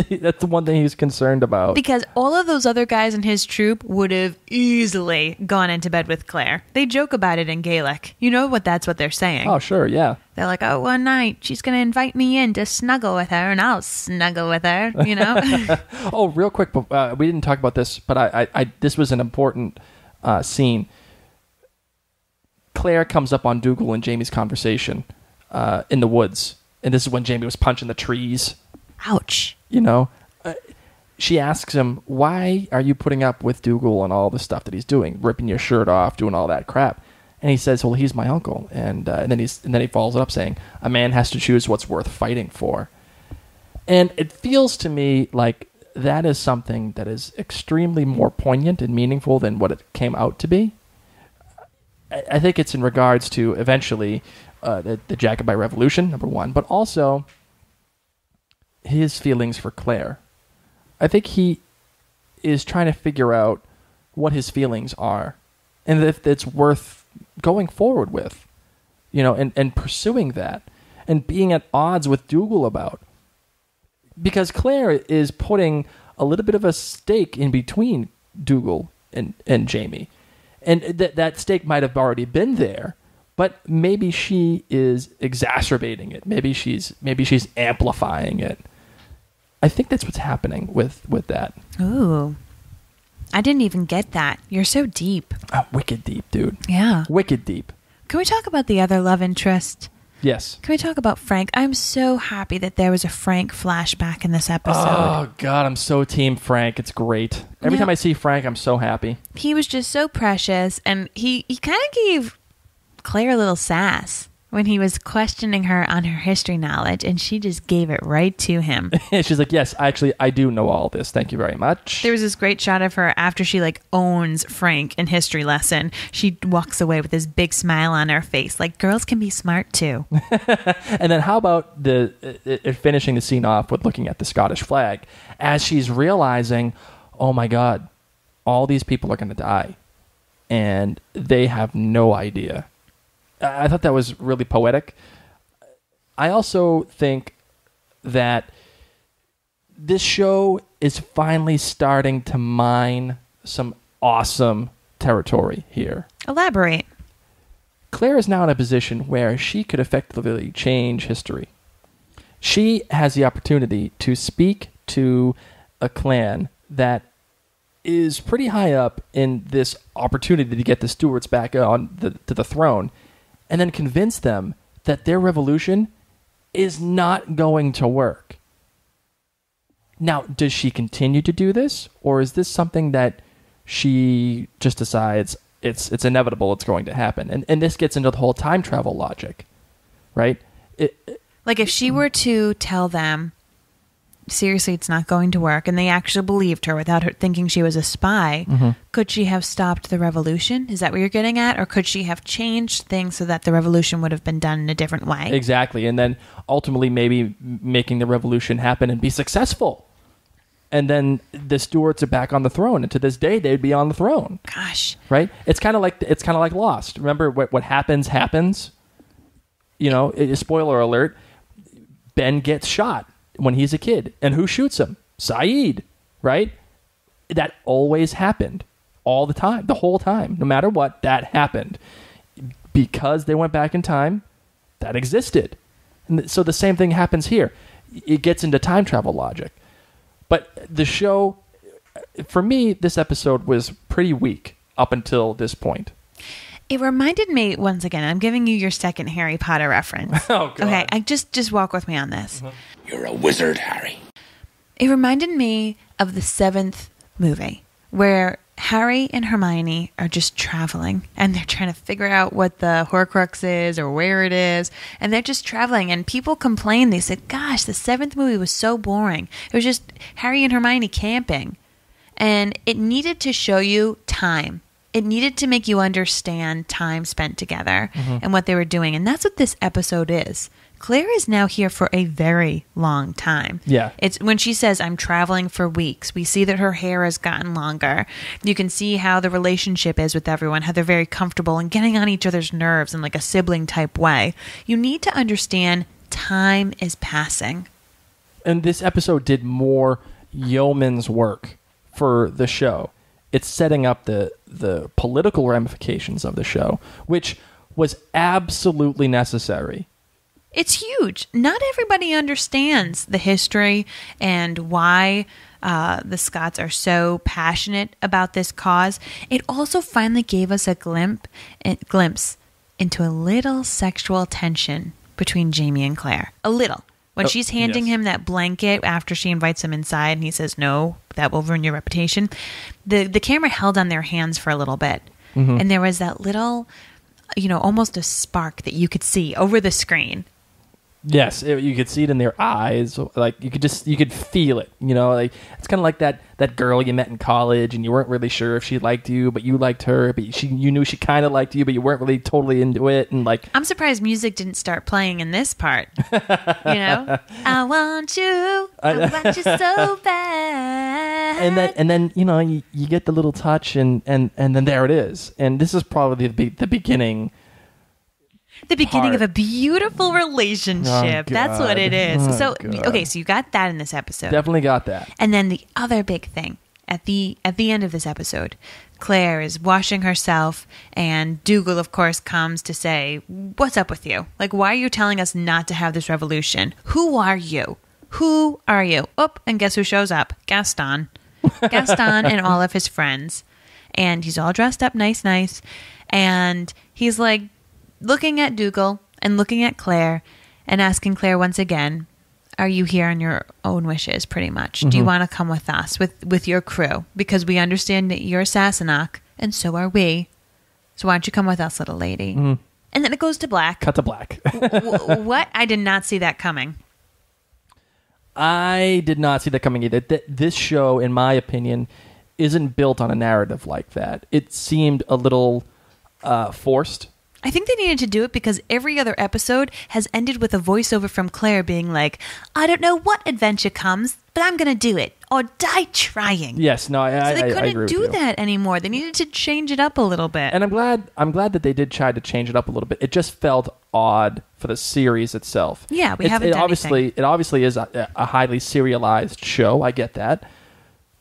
That's the one thing he's concerned about. Because all of those other guys in his troop would have easily gone into bed with Claire. They joke about it in Gaelic. You know that's what they're saying. Oh, sure, yeah. They're like, oh, one night she's going to invite me in to snuggle with her and I'll snuggle with her, you know? Oh, real quick, we didn't talk about this, but I this was an important scene. Claire comes up on Dougal and Jamie's conversation in the woods. And this is when Jamie was punching the trees. Ouch. You know? She asks him, why are you putting up with Dougal and all the stuff that he's doing? Ripping your shirt off, doing all that crap. And he says, well, he's my uncle. And then he follows it up saying, a man has to choose what's worth fighting for. And it feels to me like that is something that is extremely more poignant and meaningful than what it came out to be. I think it's in regards to eventually the Jacobite Revolution, number one, but also his feelings for Claire. I think he is trying to figure out what his feelings are and if it's worth going forward with, you know, and pursuing that and being at odds with Dougal about. Because Claire is putting a little bit of a stake in between Dougal and Jamie. And that stake might have already been there, but maybe she is exacerbating it. Maybe she's amplifying it. I think that's what's happening with that. Ooh. I didn't even get that. You're so deep. Wicked deep, dude. Yeah. Wicked deep. Can we talk about the other love interest? Yes. Can we talk about Frank? I'm so happy that there was a Frank flashback in this episode. Oh, God, I'm so team Frank. It's great. Every time I see Frank, I'm so happy. He was just so precious, and he kind of gave Claire a little sass when he was questioning her on her history knowledge, and she just gave it right to him. She's like, yes, actually, I do know all this. Thank you very much. There was this great shot of her after she owns Frank in history lesson. She walks away with this big smile on her face, like girls can be smart too. And then how about finishing the scene off with looking at the Scottish flag as she's realizing, oh my God, all these people are going to die, and they have no idea. I thought that was really poetic. I also think that this show is finally starting to mine some awesome territory here. Elaborate. Claire is now in a position where she could effectively change history. She has the opportunity to speak to a clan that is pretty high up in this opportunity to get the Stuarts back on to the throne, and then convince them that their revolution is not going to work. Now, does she continue to do this, or is this something that she just decides it's inevitable, it's going to happen? And this gets into the whole time travel logic, right? Like if she were to tell them, seriously, it's not going to work, and they actually believed her without her thinking she was a spy, could she have stopped the revolution? Is that what you're getting at? Or could she have changed things so that the revolution would have been done in a different way? Exactly. And then ultimately maybe making the revolution happen and be successful. And then the Stuarts are back on the throne, and to this day they'd be on the throne. Gosh. Right? It's kind of like Lost. Remember what happens? You know, spoiler alert, Ben gets shot when he's a kid. And who shoots him? Saeed, right? That always happened all the time, the whole time. No matter what, that happened. Because they went back in time, that existed. And so the same thing happens here. It gets into time travel logic. But the show, for me, this episode was pretty weak up until this point. It reminded me, once again, I'm giving you your second Harry Potter reference. Oh, God. Okay, just walk with me on this. You're a wizard, Harry. It reminded me of the 7th movie, where Harry and Hermione are just traveling, and they're trying to figure out what the Horcrux is or where it is, and they're just traveling, and people complain. They said, gosh, the 7th movie was so boring. It was just Harry and Hermione camping, and it needed to show you time. It needed to make you understand time spent together and what they were doing, and that's what this episode is. Claire is now here for a very long time. Yeah. It's when she says, I'm traveling for weeks, we see that her hair has gotten longer. You can see how the relationship is with everyone, how they're very comfortable and getting on each other's nerves in like a sibling type way. You need to understand time is passing. And this episode did more yeoman's work for the show. It's setting up the political ramifications of the show, which was absolutely necessary. It's huge. Not everybody understands the history and why the Scots are so passionate about this cause. It also finally gave us a glimpse into a little sexual tension between Jamie and Claire. A little. When she's handing him that blanket after she invites him inside and he says, no, that will ruin your reputation. The camera held on their hands for a little bit. And there was that little, almost a spark that you could see over the screen. Yes, you could see it in their eyes. Like you could feel it. Like it's kind of like that girl you met in college, and you weren't really sure if she liked you, but you liked her. But you knew she kind of liked you, but you weren't really totally into it. And like, I'm surprised music didn't start playing in this part. I want you so bad. And then you get the little touch, and then there it is. And this is probably the beginning. The beginning of a beautiful relationship. Oh, that's what it is. Oh, so, God. okay, so you got that in this episode. Definitely got that. And then the other big thing at the end of this episode, Claire is washing herself, and Dougal, of course, comes to say, "What's up with you? Like, why are you telling us not to have this revolution? Who are you? Who are you?" Oh, and guess who shows up? Gaston. Gaston and all of his friends. And he's all dressed up nice. And he's like, looking at Dougal and looking at Claire and asking Claire once again, are you here on your own wishes, pretty much? Do you want to come with us, with your crew? Because we understand that you're Sassenach, and so are we. So why don't you come with us, little lady? And then it goes to black. Cut to black. What? I did not see that coming. I did not see that coming either. This show, in my opinion, isn't built on a narrative like that. It seemed a little forced. I think they needed to do it because every other episode has ended with a voiceover from Claire being like, I don't know what adventure comes, but I'm going to do it. or die trying. Yes, no, So they I agree couldn't with do you. that anymore. They needed to change it up a little bit. And I'm glad that they did try to change it up a little bit. It just felt odd for the series itself. Yeah, we haven't done anything. It obviously is a highly serialized show. I get that,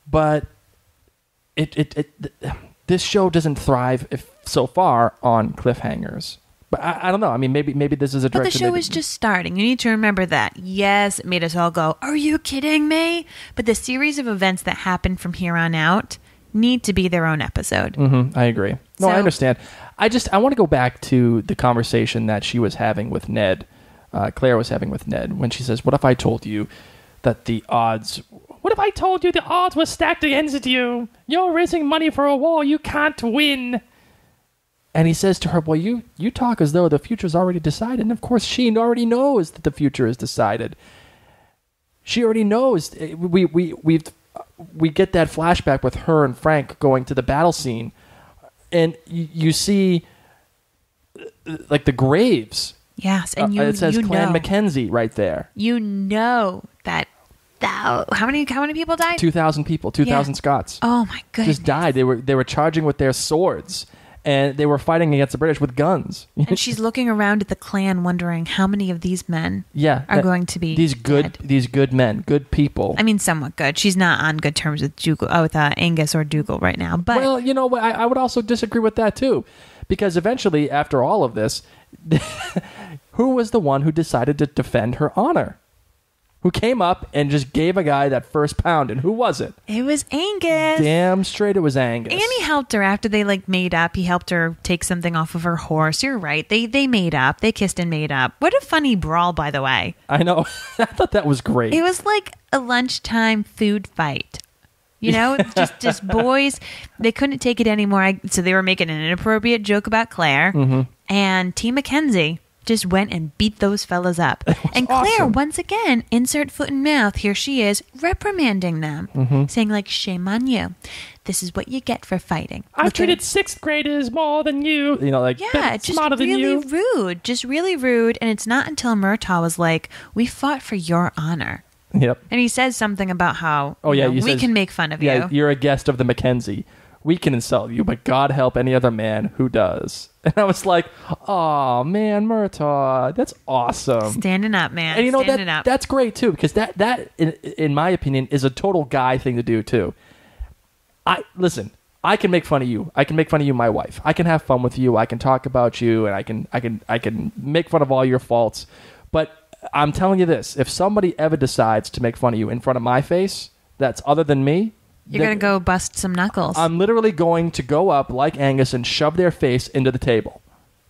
but this show doesn't thrive so far on cliffhangers. But I don't know. I mean, maybe this is a But the direction. show is just starting. You need to remember that. Yes, it made us all go, "Are you kidding me?" But the series of events that happen from here on out need to be their own episode. I agree. No, I So- understand. I want to go back to the conversation that she was having with Ned. Claire was having with Ned when she says, "What if I told you that the odds? What if I told you the odds were stacked against you? You're raising money for a war you can't win." And he says to her, "Well, you talk as though the future's already decided." And of course, she already knows that the future is decided. She already knows. We get that flashback with her and Frank going to the battle scene, and you see like the graves. Yes, and it says Clan know. Mackenzie right there. You know that how many people died? 2,000 people, 2,000 Yeah. Scots Oh my goodness. just died. They were charging with their swords, and they were fighting against the British with guns. And she's looking around at the clan wondering how many of these men Yeah, are going to be these dead. good men, good people. I mean, somewhat good. She's not on good terms with Angus or Dougal right now. But Well, you know what? I would also disagree with that too, because eventually, after all of this, who was the one who decided to defend her honor? Who came up and just gave a guy that first pound? And who was it? it was Angus. Damn straight, it was Angus. And he helped her after they made up. He helped her take something off of her horse. You're right. They made up. They kissed and made up. What a funny brawl, by the way. I know. I thought that was great. It was like a lunchtime food fight. You know, just boys. They couldn't take it anymore. So they were making an inappropriate joke about Claire. Mm-hmm. And T. Mackenzie just went and beat those fellas up. And Claire, awesome. once again, insert foot in mouth, here she is, reprimanding them. Mm-hmm. Saying, shame on you. This is what you get for fighting. I've Look at treated it. sixth graders more than you. You know, Yeah, it's just smarter than really you. rude. Just really rude. And it's not until Murtaugh was like, we fought for your honor. Yep. And he says something about how Oh yeah, you know, you we says- can make fun of Yeah, you. you're a guest of the Mackenzie. We can insult you, but God help any other man who does. And I was like, oh man, Murtaugh, that's awesome. Standing up, man. And you know Standing up. that's great too, because that in my opinion is a total guy thing to do too. I can make fun of you. I can make fun of you, my wife. I can have fun with you. I can talk about you, and I can make fun of all your faults. But I'm telling you this: if somebody ever decides to make fun of you in front of my face, that's other than me. You're going to go bust some knuckles. I'm literally going to go up like Angus and shove their face into the table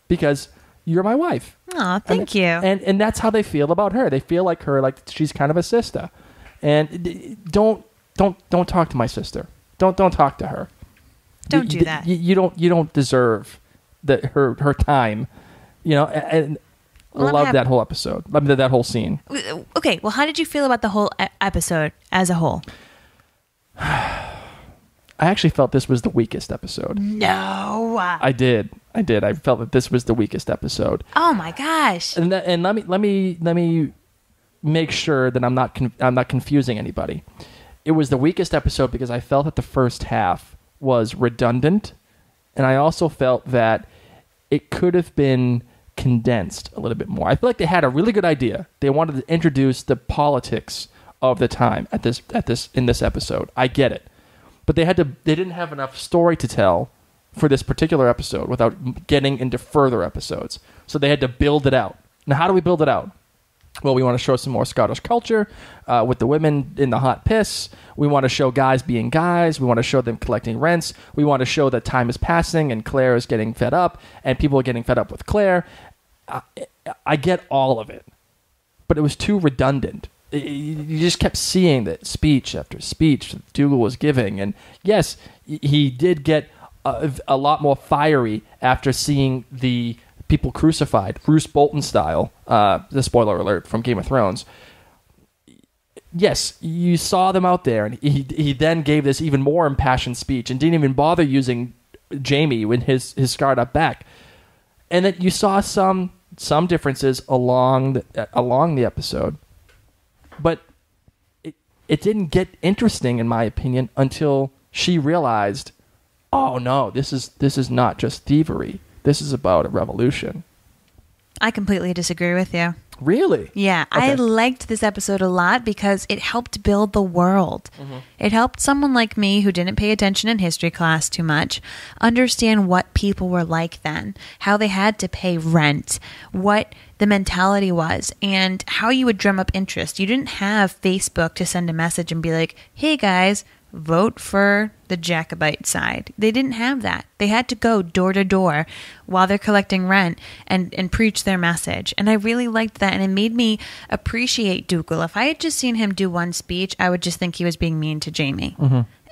because you're my wife. Aw, thank you. And that's how they feel about her. They feel like her, like she's kind of a sister. And don't talk to my sister. Don't talk to her. Don't do that. You don't deserve her time. You know. And Well, I'm love happy- that whole episode. Love that whole scene. Okay, well, how did you feel about the whole episode as a whole? I actually felt this was the weakest episode. No. I did. I felt that this was the weakest episode. Oh my gosh. And let me make sure that I'm not confusing anybody. It was the weakest episode because I felt that the first half was redundant, and I also felt that it could have been condensed a little bit more. I feel like they had a really good idea. They wanted to introduce the politics of the time in this episode. I get it. But they didn't have enough story to tell for this particular episode without getting into further episodes. So they had to build it out. Now, how do we build it out? Well, we want to show some more Scottish culture with the women in the hot piss. We want to show guys being guys. We want to show them collecting rents. We want to show that time is passing and Claire is getting fed up and people are getting fed up with Claire. I get all of it, but it was too redundant. You just kept seeing that speech after speech that Dougal was giving. And yes, he did get a lot more fiery after seeing the people crucified, Bruce Bolton style, the spoiler alert from Game of Thrones. Yes, you saw them out there, and he then gave this even more impassioned speech and didn't even bother using Jamie with his scarred up back. And that you saw some differences along the episode. But it didn't get interesting, in my opinion, until she realized, oh no, this is not just thievery. This is about a revolution. I completely disagree with you. Really? Yeah, Okay. I liked this episode a lot because it helped build the world. It helped someone like me who didn't pay attention in history class too much understand what people were like then, how they had to pay rent, what the mentality was, and how you would drum up interest. You didn't have Facebook to send a message and be like, hey guys, vote for the Jacobite side. They didn't have that. They had to go door to door while they're collecting rent and preach their message. And I really liked that, and it made me appreciate Dougal. If I had just seen him do one speech, I would just think he was being mean to Jamie.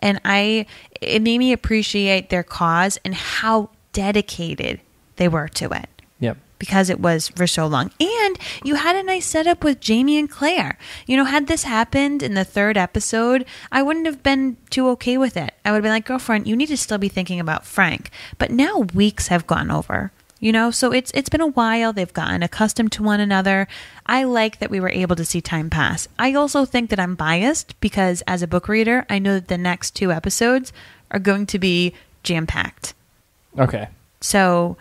And it made me appreciate their cause and how dedicated they were to it. Yep. Because it was for so long. And you had a nice setup with Jamie and Claire. You know, had this happened in the 3rd episode, I wouldn't have been too okay with it. I would have been like, girlfriend, you need to still be thinking about Frank. But now weeks have gone over, you know, so it's been a while. They've gotten accustomed to one another. I like that we were able to see time pass. I also think that I'm biased because as a book reader, I know that the next 2 episodes are going to be jam-packed. Okay. So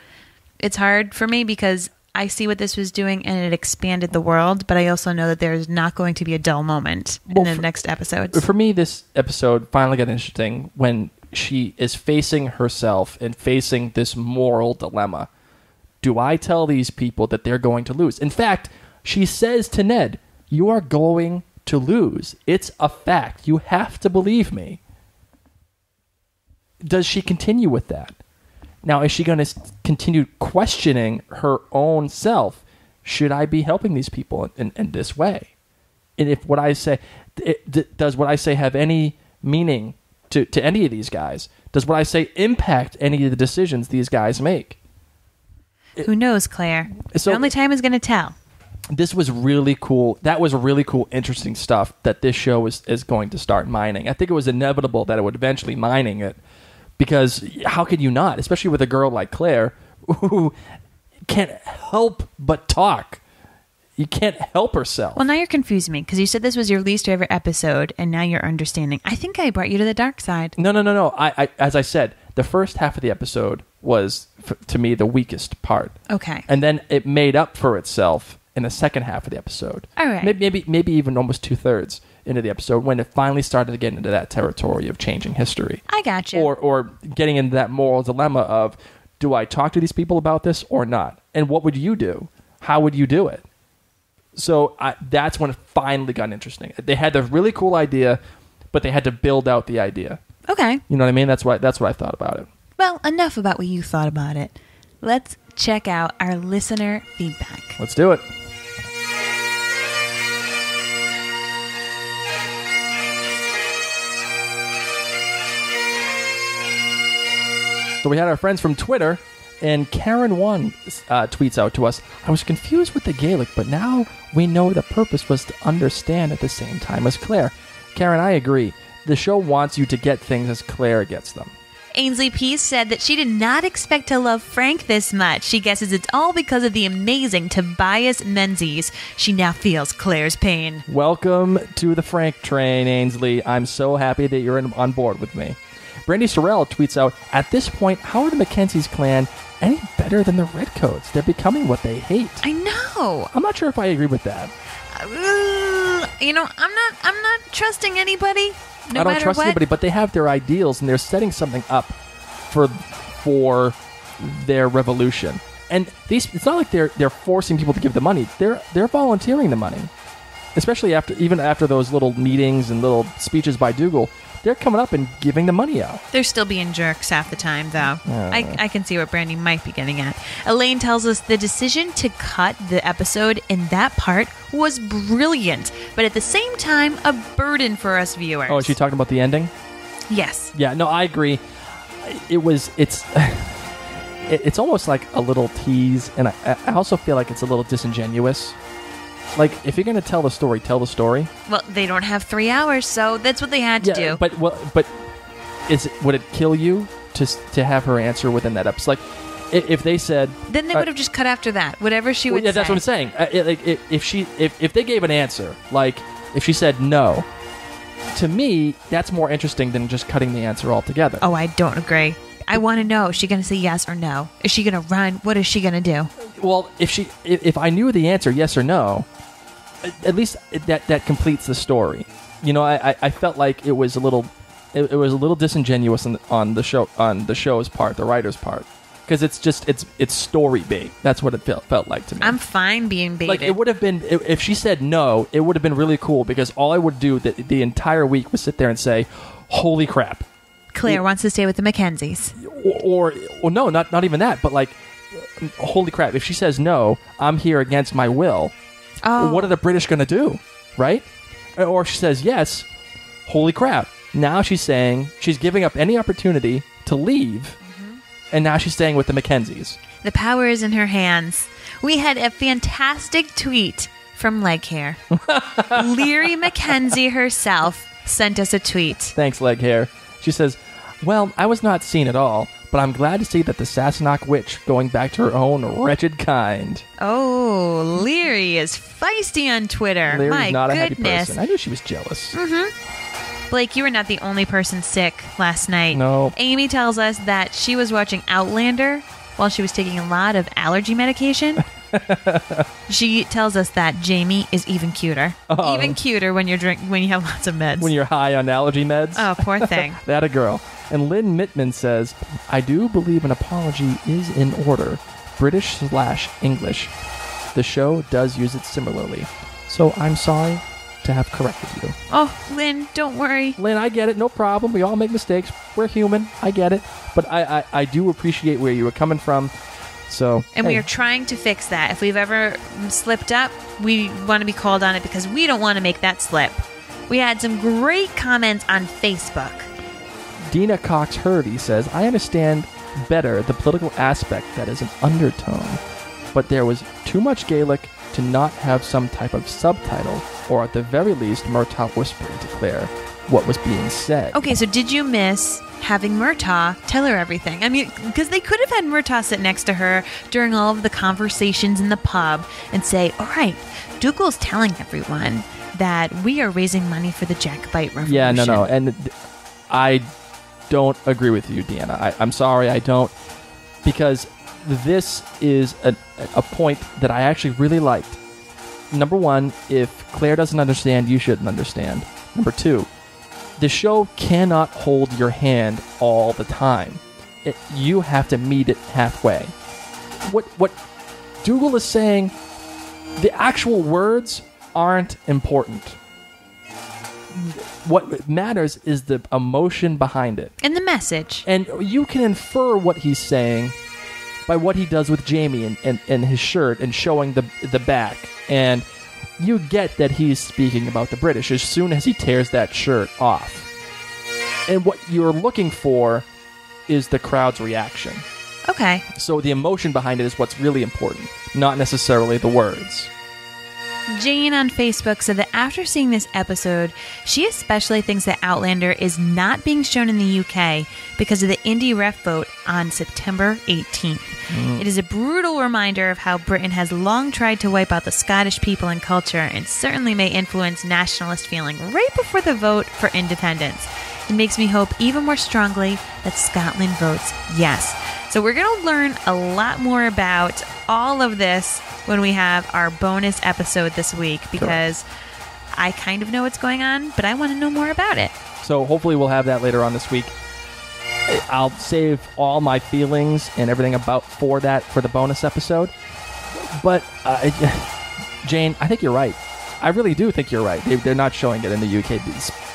it's hard for me because I see what this was doing and it expanded the world, but I also know that there's not going to be a dull moment in the next episodes. For me, this episode finally got interesting when she is facing herself and facing this moral dilemma. Do I tell these people that they're going to lose? In fact, she says to Ned, you are going to lose. It's a fact. You have to believe me. Does she continue with that? Now, is she going to continue questioning her own self? Should I be helping these people in this way? And if what I say, does what I say have any meaning to any of these guys? Does what I say impact any of the decisions these guys make? Who knows, Claire? So- Only time is going to tell. This was really cool. That was really cool, interesting stuff that this show is going to start mining. I think it was inevitable that it would eventually mining it. Because how could you not? Especially with a girl like Claire who can't help but talk. You can't help herself. Well, now you're confusing me because you said this was your least favorite episode and now you're understanding. I think I brought you to the dark side. No. I as I said, the first half of the episode was, to me, the weakest part. Okay. And then it made up for itself in the second half of the episode. All right. Maybe even almost 2/3 into the episode when it finally started to get into that territory of changing history. I got you. Or getting into that moral dilemma of, do I talk to these people about this or not? And what would you do? How would you do it? So that's when it finally got interesting. They had the really cool idea, but they had to build out the idea. Okay. You know what I mean? That's what I thought about it. Well, enough about what you thought about it. Let's check out our listener feedback. Let's do it. So we had our friends from Twitter, and Karen1 tweets out to us, I was confused with the Gaelic, but now we know the purpose was to understand at the same time as Claire. Karen, I agree. The show wants you to get things as Claire gets them. Ainsley Peace said that she did not expect to love Frank this much. She guesses it's all because of the amazing Tobias Menzies. She now feels Claire's pain. Welcome to the Frank train, Ainsley. I'm so happy that you're on board with me. Brandy Sorrell tweets out, at this point, how are the Mackenzie's clan any better than the Redcoats? They're becoming what they hate. I know. I'm not sure if I agree with that. You know, I'm not trusting anybody. No I don't matter trust what. anybody, but they have their ideals and they're setting something up for their revolution. And it's not like they're forcing people to give the money. They're volunteering the money. Especially after those little meetings and little speeches by Dougal. They're coming up and giving the money out. They're still being jerks half the time, though. I can see what Brandy might be getting at. Elaine tells us the decision to cut the episode in that part was brilliant, but at the same time, a burden for us viewers. Oh, is she talking about the ending? Yes. Yeah, no, I agree. It's almost like a little tease, and I also feel like it's a little disingenuous. Like, if you're going to tell the story, tell the story. Well, they don't have 3 hours, so that's what they had to do. But would it kill you to have her answer within that episode? Like, if they said, then they would have just cut after that. Whatever she would say. Yeah, that's what I'm saying. If they gave an answer, like if she said no, to me, that's more interesting than just cutting the answer altogether. Oh, I don't agree. I want to know, is she going to say yes or no? Is she going to run? What is she going to do? Well, if I knew the answer, yes or no, at least that completes the story. You know, I felt like it was a little disingenuous on the show's part, the writer's part, because it's story bait. That's what it felt like to me. I'm fine being baited. Like, it would have been, if she said no, it would have been really cool, because all I would do the entire week was sit there and say, "Holy crap." Claire wants to stay with the Mackenzies. Or no, not even that, but like, holy crap, if she says no, I'm here against my will. Oh. What are the British going to do, right? Or if she says yes, holy crap, now she's saying she's giving up any opportunity to leave, and now she's staying with the Mackenzies. The power is in her hands. We had a fantastic tweet from Leg Hair. Leary Mackenzie herself sent us a tweet. Thanks, Leg Hair. She says, "Well, I was not seen at all, but I'm glad to see that the Sassenach witch going back to her own wretched kind." Oh, Leary is feisty on Twitter. Leary's My not goodness. a happy person. I knew she was jealous. Blake, you were not the only person sick last night. No. Amy tells us that she was watching Outlander while she was taking a lot of allergy medication. She tells us that Jamie is even cuter. Oh. Even cuter when you have lots of meds. When you're high on allergy meds. Oh, poor thing. That a girl. And Lynn Mittman says, "I do believe an apology is in order. British/English. The show does use it similarly. So I'm sorry to have corrected you." Oh, Lynn, don't worry. Lynn, I get it. No problem. We all make mistakes. We're human. I get it. But I do appreciate where you were coming from. So, And we hey. are trying to fix that. If we've ever slipped up, we want to be called on it because we don't want to make that slip. We had some great comments on Facebook. Dina Cox Hervey says, "I understand better the political aspect that is an undertone, but there was too much Gaelic to not have some type of subtitle, or at the very least, Murtaugh whispering to Claire what was being said." Okay, so did you miss having Murtaugh tell her everything? I mean, because they could have had Murtaugh sit next to her during all of the conversations in the pub and say, "All right, Dougal's telling everyone that we are raising money for the Jacobite revolution." Yeah, no. And I don't agree with you, Deanna. I'm sorry, I don't. Because this is a point that I actually really liked. Number one, if Claire doesn't understand, you shouldn't understand. Number two, the show cannot hold your hand all the time. You have to meet it halfway. What Dougal is saying, the actual words aren't important. What matters is the emotion behind it. And the message. And you can infer what he's saying by what he does with Jamie and his shirt and showing the back. And you get that he's speaking about the British as soon as he tears that shirt off. And what you're looking for is the crowd's reaction. Okay. So the emotion behind it is what's really important, not necessarily the words. Jane on Facebook said that after seeing this episode, she especially thinks that Outlander is not being shown in the UK because of the indie ref vote on September 18th. It is a brutal reminder of how Britain has long tried to wipe out the Scottish people and culture, and certainly may influence nationalist feeling right before the vote for independence. It makes me hope even more strongly that Scotland votes yes. So we're going to learn a lot more about all of this when we have our bonus episode this week, because I kind of know what's going on, but I want to know more about it. So hopefully we'll have that later on this week. I'll save all my feelings and everything for the bonus episode. But Jane, I think you're right. I really do think you're right. They're not showing it in the UK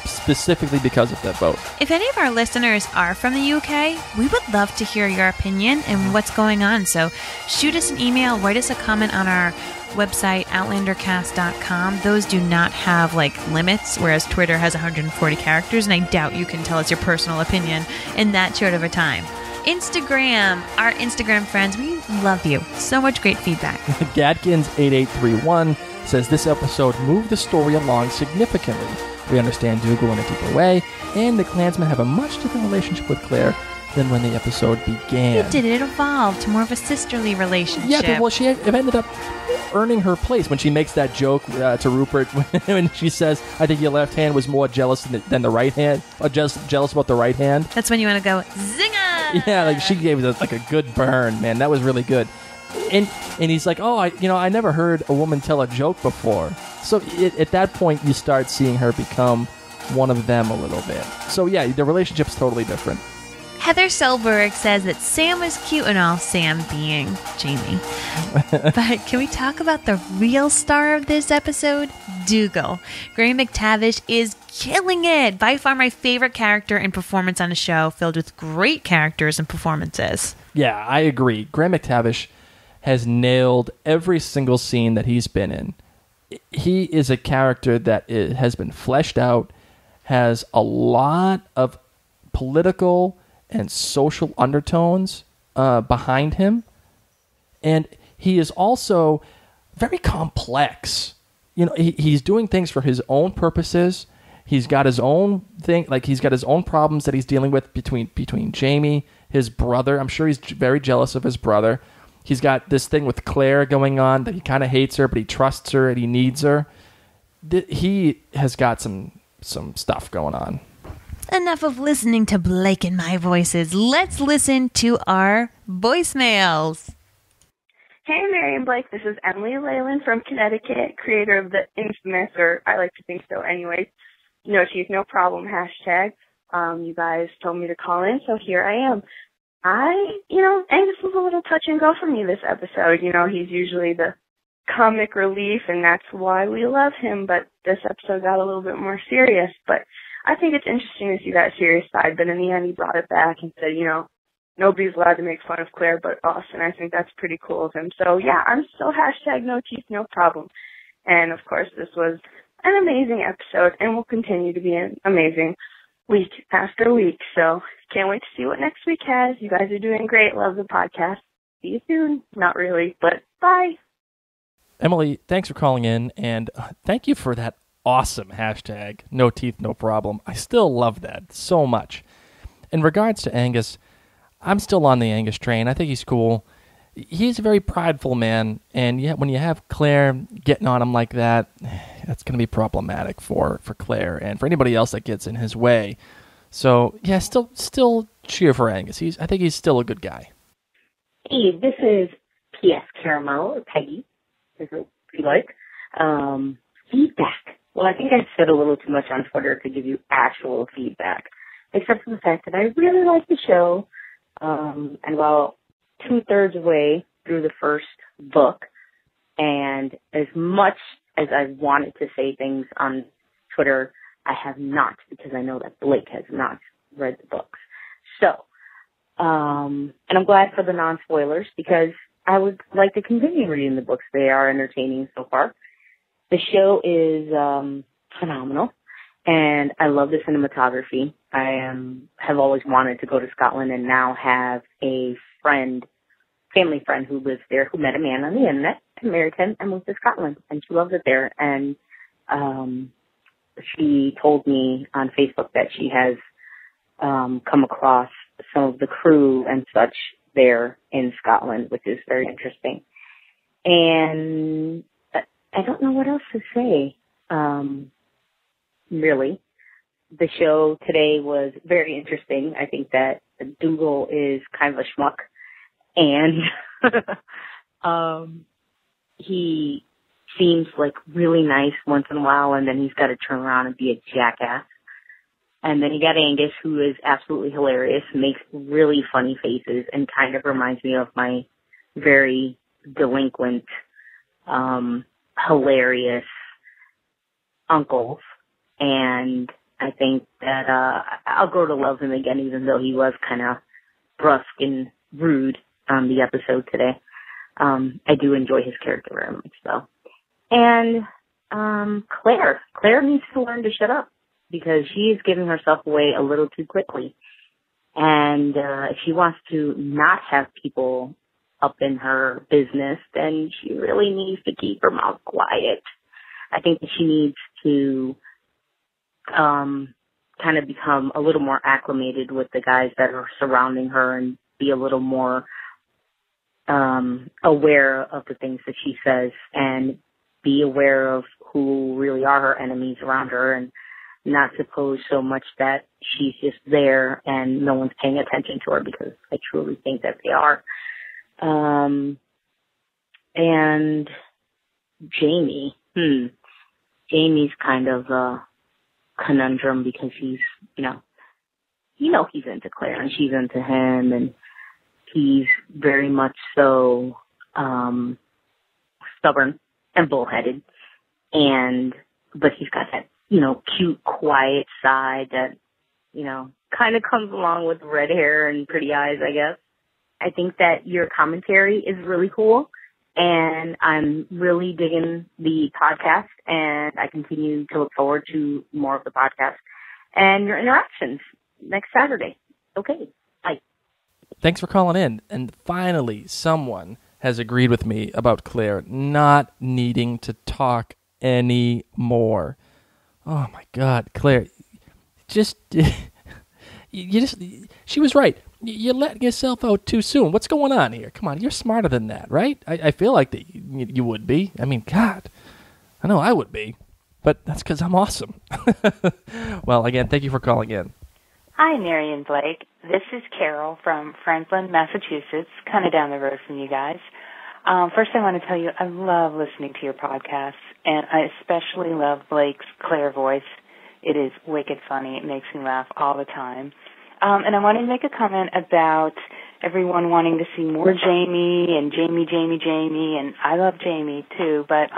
specifically because of that vote. If any of our listeners are from the UK, we would love to hear your opinion and what's going on. So shoot us an email, write us a comment on our website, outlandercast.com. Those do not have limits, whereas Twitter has 140 characters, and I doubt you can tell us your personal opinion in that short of a time. Instagram, our Instagram friends, we love you. So much great feedback. Gadkins8831 says this episode moved the story along significantly. We understand Dougal in a deeper way, and the Klansmen have a much different relationship with Claire than when the episode began. It did. It evolved to more of a sisterly relationship. Yeah, well, she ended up earning her place when she makes that joke to Rupert when she says, I think your left hand was more jealous than the right hand, or just jealous about the right hand. That's when you want to go, zinger! Yeah, like she gave it like a good burn, man. That was really good. And he's like, oh, I never heard a woman tell a joke before. So at that point, you start seeing her become one of them a little bit. So yeah, the relationship's totally different. Heather Selberg says that Sam was cute and all, Sam being Jamie. But can we talk about the real star of this episode? Dougal. Graham McTavish is killing it. By far my favorite character and performance on a show filled with great characters and performances. Yeah, I agree. Graham McTavish has nailed every single scene that he's been in. He is a character that has been fleshed out, has a lot of political and social undertones behind him, and he is also very complex. You know, he's doing things for his own purposes. He's got his own thing, like he's got his own problems that he's dealing with between Jamie, his brother. I'm sure he's very jealous of his brother. He's got this thing with Claire going on that he kind of hates her, but he trusts her and he needs her. He has got some stuff going on. Enough of listening to Blake and my voices. Let's listen to our voicemails. Hey, Mary and Blake. This is Emily Leyland from Connecticut, creator of the infamous, or I like to think so anyways, No Teeth, No Problem hashtag. You guys told me to call in, so here I am. Angus was a little touch and go for me this episode. You know, he's usually the comic relief, and that's why we love him, but this episode got a little bit more serious. But I think it's interesting to see that serious side, but in the end he brought it back and said, nobody's allowed to make fun of Claire but us, and I think that's pretty cool of him. So yeah, I'm still hashtag No Teeth, No Problem. And of course this was an amazing episode and will continue to be an amazing week after week. So can't wait to see what next week has. You guys are doing great. Love the podcast. See you soon. Not really, but bye. Emily, thanks for calling in, and thank you for that awesome hashtag, No Teeth, No Problem. I still love that so much. In regards to Angus, I'm still on the Angus train. I think he's cool. He's a very prideful man, and yet when you have Claire getting on him like that, that's going to be problematic for Claire and for anybody else that gets in his way. So, yeah, still cheer for Angus. I think he's still a good guy. Hey, this is P.S. Caramel, or Peggy, if you like. Feedback. Well, I think I said a little too much on Twitter to give you actual feedback, except for the fact that I really like the show, and about 2/3 away through the first book, and as much as I wanted to say things on Twitter, I have not, because I know that Blake has not read the books. So, and I'm glad for the non-spoilers, because I would like to continue reading the books. They are entertaining so far. The show is phenomenal, and I love the cinematography. I have always wanted to go to Scotland, and now have a family friend who lives there, who met a man on the internet and married him and moved to Scotland, and she loves it there. And she told me on Facebook that she has come across some of the crew and such there in Scotland, which is very interesting. And I don't know what else to say, really. The show today was very interesting. I think that Dougal is kind of a schmuck, and he seems like really nice once in a while, and then he's got to turn around and be a jackass. And then you got Angus, who is absolutely hilarious, makes really funny faces, and kind of reminds me of my very delinquent, hilarious uncles. And I think that I'll grow to love him again, even though he was kind of brusque and rude on the episode today. I do enjoy his character very much, though. And Claire needs to learn to shut up, because she is giving herself away a little too quickly. And if she wants to not have people up in her business, then she really needs to keep her mouth quiet. I think that she needs to kind of become a little more acclimated with the guys that are surrounding her and be a little more aware of the things that she says and be aware of who really are her enemies around her and not suppose so much that she's just there and no one's paying attention to her, because I truly think that they are. And Jamie, Jamie's kind of a conundrum because he's, he's into Claire and she's into him, and he's very much so stubborn and bullheaded, but he's got that, cute, quiet side that, kind of comes along with red hair and pretty eyes, I guess. I think that your commentary is really cool, and I'm really digging the podcast, and I continue to look forward to more of the podcast and your interactions next Saturday. Okay, bye. Thanks for calling in. And finally, someone has agreed with me about Claire not needing to talk anymore. Oh my God, Claire, she was right. You're letting yourself out too soon. What's going on here? Come on, you're smarter than that, right? I feel like that you would be. I mean, God, I know I would be, but that's because I'm awesome. Well, again, thank you for calling in. Hi, Mary and Blake. This is Carrell from Franklin, Massachusetts, kind of down the road from you guys. First, I want to tell you I love listening to your podcasts, and I especially love Blake's Claire voice. It is wicked funny. It makes me laugh all the time. And I wanted to make a comment about everyone wanting to see more Jamie, and I love Jamie too. But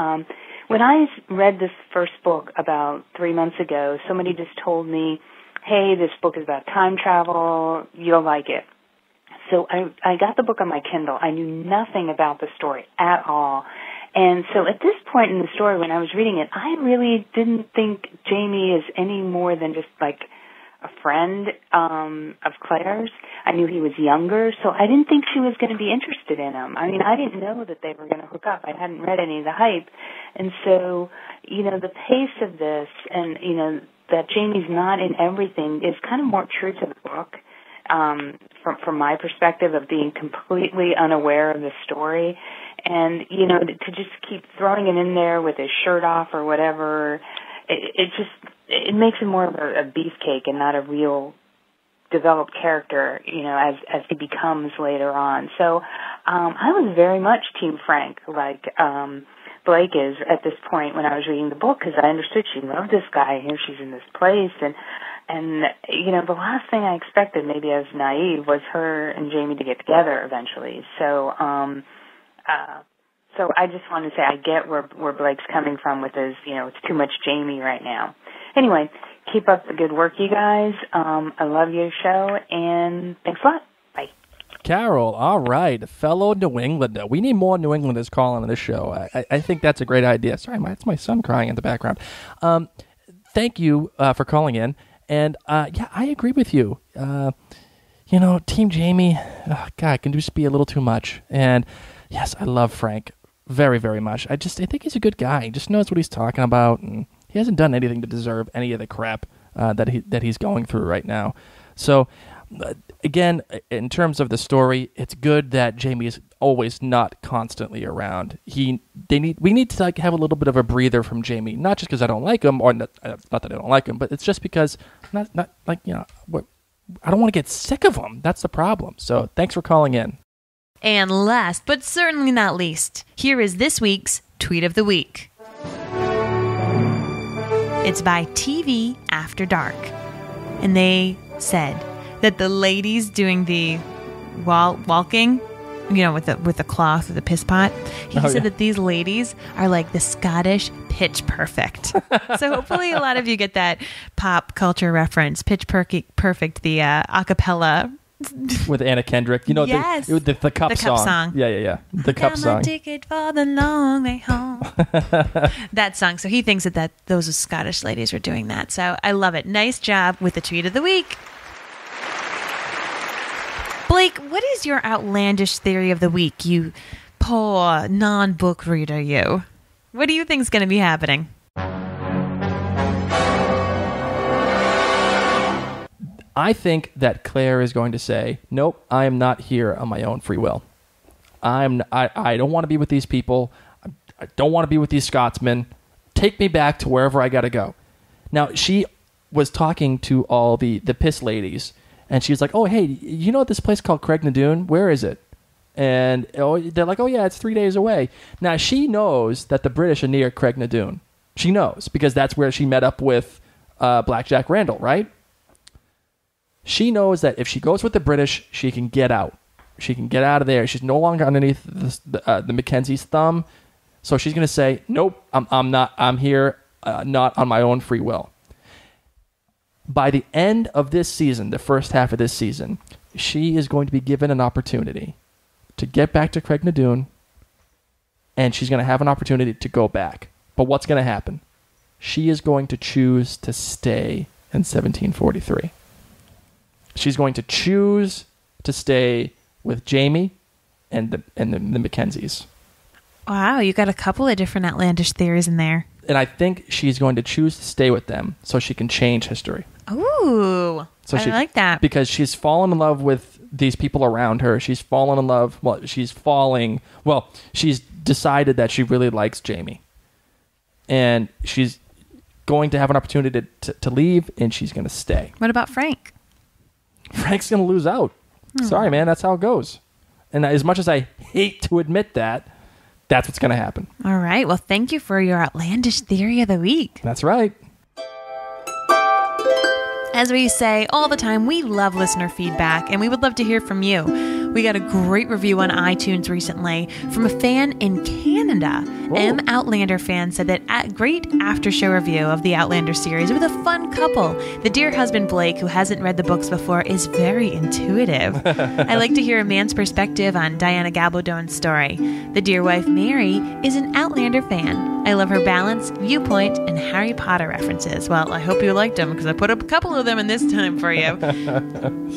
when I read this first book about 3 months ago, somebody just told me, hey, this book is about time travel, you'll like it. So I got the book on my Kindle. I knew nothing about the story at all. And so at this point in the story, when I was reading it, I really didn't think Jamie is any more than just like a friend of Claire's. I knew he was younger, so I didn't think she was going to be interested in him. I mean, I didn't know that they were going to hook up. I hadn't read any of the hype. And so, the pace of this and, that Jamie's not in everything is kind of more true to the book. From my perspective of being completely unaware of the story, and to just keep throwing it in there with his shirt off or whatever, it makes him more of a beefcake and not a real developed character, as he becomes later on. So I was very much Team Frank, like Blake is at this point when I was reading the book, because I understood she loved this guy. Here she's in this place, and the last thing I expected, maybe I was naive, was her and Jamie to get together eventually. So so I just wanted to say I get where Blake's coming from with his, it's too much Jamie right now. Anyway, keep up the good work, you guys. I love your show, and thanks a lot. Bye. Carol, all right, fellow New Englander. We need more New Englanders calling on this show. I think that's a great idea. Sorry, it's my son crying in the background. Thank you for calling in. And, yeah, I agree with you. Team Jamie, God, can just be a little too much. And, yes, I love Frank very, very much. I think he's a good guy. He just knows what he's talking about, and he hasn't done anything to deserve any of the crap that he's going through right now. So, again, in terms of the story, it's good that Jamie is always not constantly around. We need to have a little bit of a breather from Jamie, not just because I don't like him, or not that I don't like him, but it's just because I don't want to get sick of him. That's the problem. So thanks for calling in. And last but certainly not least, here is this week's Tweet of the Week. It's by TV After Dark, and they said that the ladies doing the walking, with the cloth, with the piss pot, he said that these ladies are like the Scottish Pitch Perfect. So hopefully a lot of you get that pop culture reference. Pitch Perfect, the a cappella. With Anna Kendrick. Yes. the cup song. Yeah. The cup song. My ticket for the long way home. That song. So he thinks that those Scottish ladies are doing that. So I love it. Nice job with the Tweet of the Week. Blake, what is your outlandish theory of the week, you poor non-book reader, you? What do you think's going to be happening? I think that Claire is going to say, nope, I am not here on my own free will. I don't want to be with these people. I don't want to be with these Scotsmen. Take me back to wherever I got to go. Now, she was talking to all the piss ladies, and she was like, oh, hey, you know this place called Craignadoon? Where is it? And they're like, oh, yeah, it's 3 days away. Now, she knows that the British are near Craignadoon. She knows, because that's where she met up with Blackjack Randall, right? She knows that if she goes with the British, she can get out. She can get out of there. She's no longer underneath the Mackenzie's thumb. So she's going to say, nope, I'm not. I'm here, not on my own free will. By the end of this season, the first half of this season, she is going to be given an opportunity to get back to Craignadoon, and she's going to have an opportunity to go back. But what's going to happen? She is going to choose to stay in 1743. She's going to choose to stay with Jamie and the Mackenzies. Wow, you got a couple of different outlandish theories in there. And I think she's going to choose to stay with them so she can change history. Ooh, I like that. Because she's fallen in love with these people around her. She's fallen in love. She's decided that she really likes Jamie. And she's going to have an opportunity to leave, and she's going to stay. What about Frank? Frank's going to lose out. Sorry, man. That's how it goes. And as much as I hate to admit that, that's what's going to happen. All right. Well, thank you for your outlandish theory of the week. That's right. As we say all the time, we love listener feedback, and we would love to hear from you. We got a great review on iTunes recently from a fan in Canada. M. Outlander fan said that a great after-show review of the Outlander series with a fun couple. The dear husband, Blake, who hasn't read the books before, is very intuitive. I like to hear a man's perspective on Diana Gabaldon's story. The dear wife, Mary, is an Outlander fan. I love her balance, viewpoint, and Harry Potter references. Well, I hope you liked them, because I put up a couple of them in this time for you.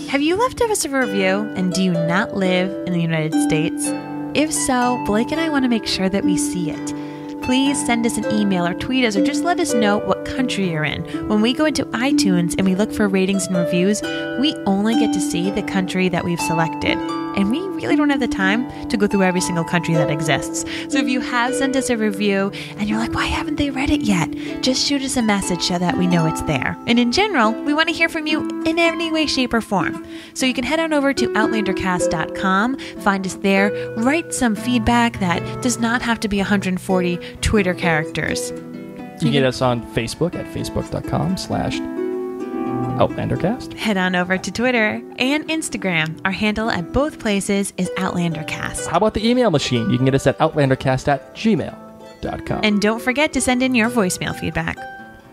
Have you left us a review, and do you not live in the United States? If so, Blake and I want to make sure that we see it. Please send us an email or tweet us or just let us know what country you're in. When we go into iTunes and we look for ratings and reviews, we only get to see the country that we've selected. And we really don't have the time to go through every single country that exists. So if you have sent us a review and you're like, why haven't they read it yet? Just shoot us a message so that we know it's there. And in general, we want to hear from you in any way, shape, or form. So you can head on over to outlandercast.com, find us there, write some feedback that does not have to be 140 Twitter characters. You can get us on Facebook at facebook.com/OutlanderCast. Head on over to Twitter and Instagram. Our handle at both places is OutlanderCast. How about the email machine? You can get us at outlandercast@gmail.com. And don't forget to send in your voicemail feedback.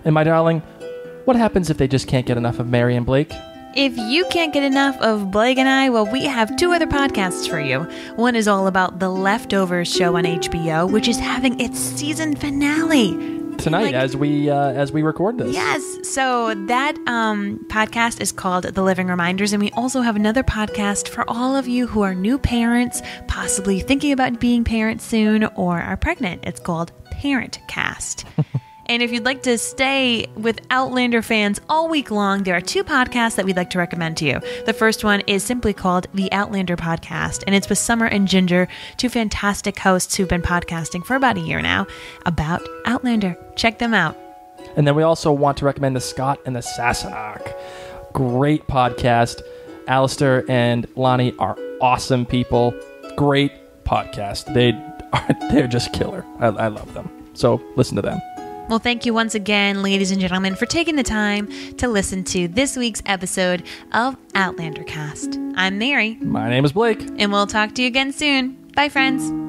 And my darling, what happens if they just can't get enough of Mary and Blake? If you can't get enough of Blake and I, well, we have two other podcasts for you. One is all about The Leftovers show on HBO, which is having its season finale tonight, as we record this. Yes. So that podcast is called The Living Reminders, and we also have another podcast for all of you who are new parents, possibly thinking about being parents soon, or are pregnant. It's called Parent Cast. And if you'd like to stay with Outlander fans all week long, there are two podcasts that we'd like to recommend to you. The first one is simply called The Outlander Podcast, and it's with Summer and Ginger, two fantastic hosts who've been podcasting for about a year now about Outlander. Check them out. And then we also want to recommend The Scot and the Sassenach. Great podcast. Alistair and Lonnie are awesome people. Great podcast. They're just killer. I love them. So listen to them. Well, thank you once again, ladies and gentlemen, for taking the time to listen to this week's episode of Outlander Cast. I'm Mary. My name is Blake. And we'll talk to you again soon. Bye, friends.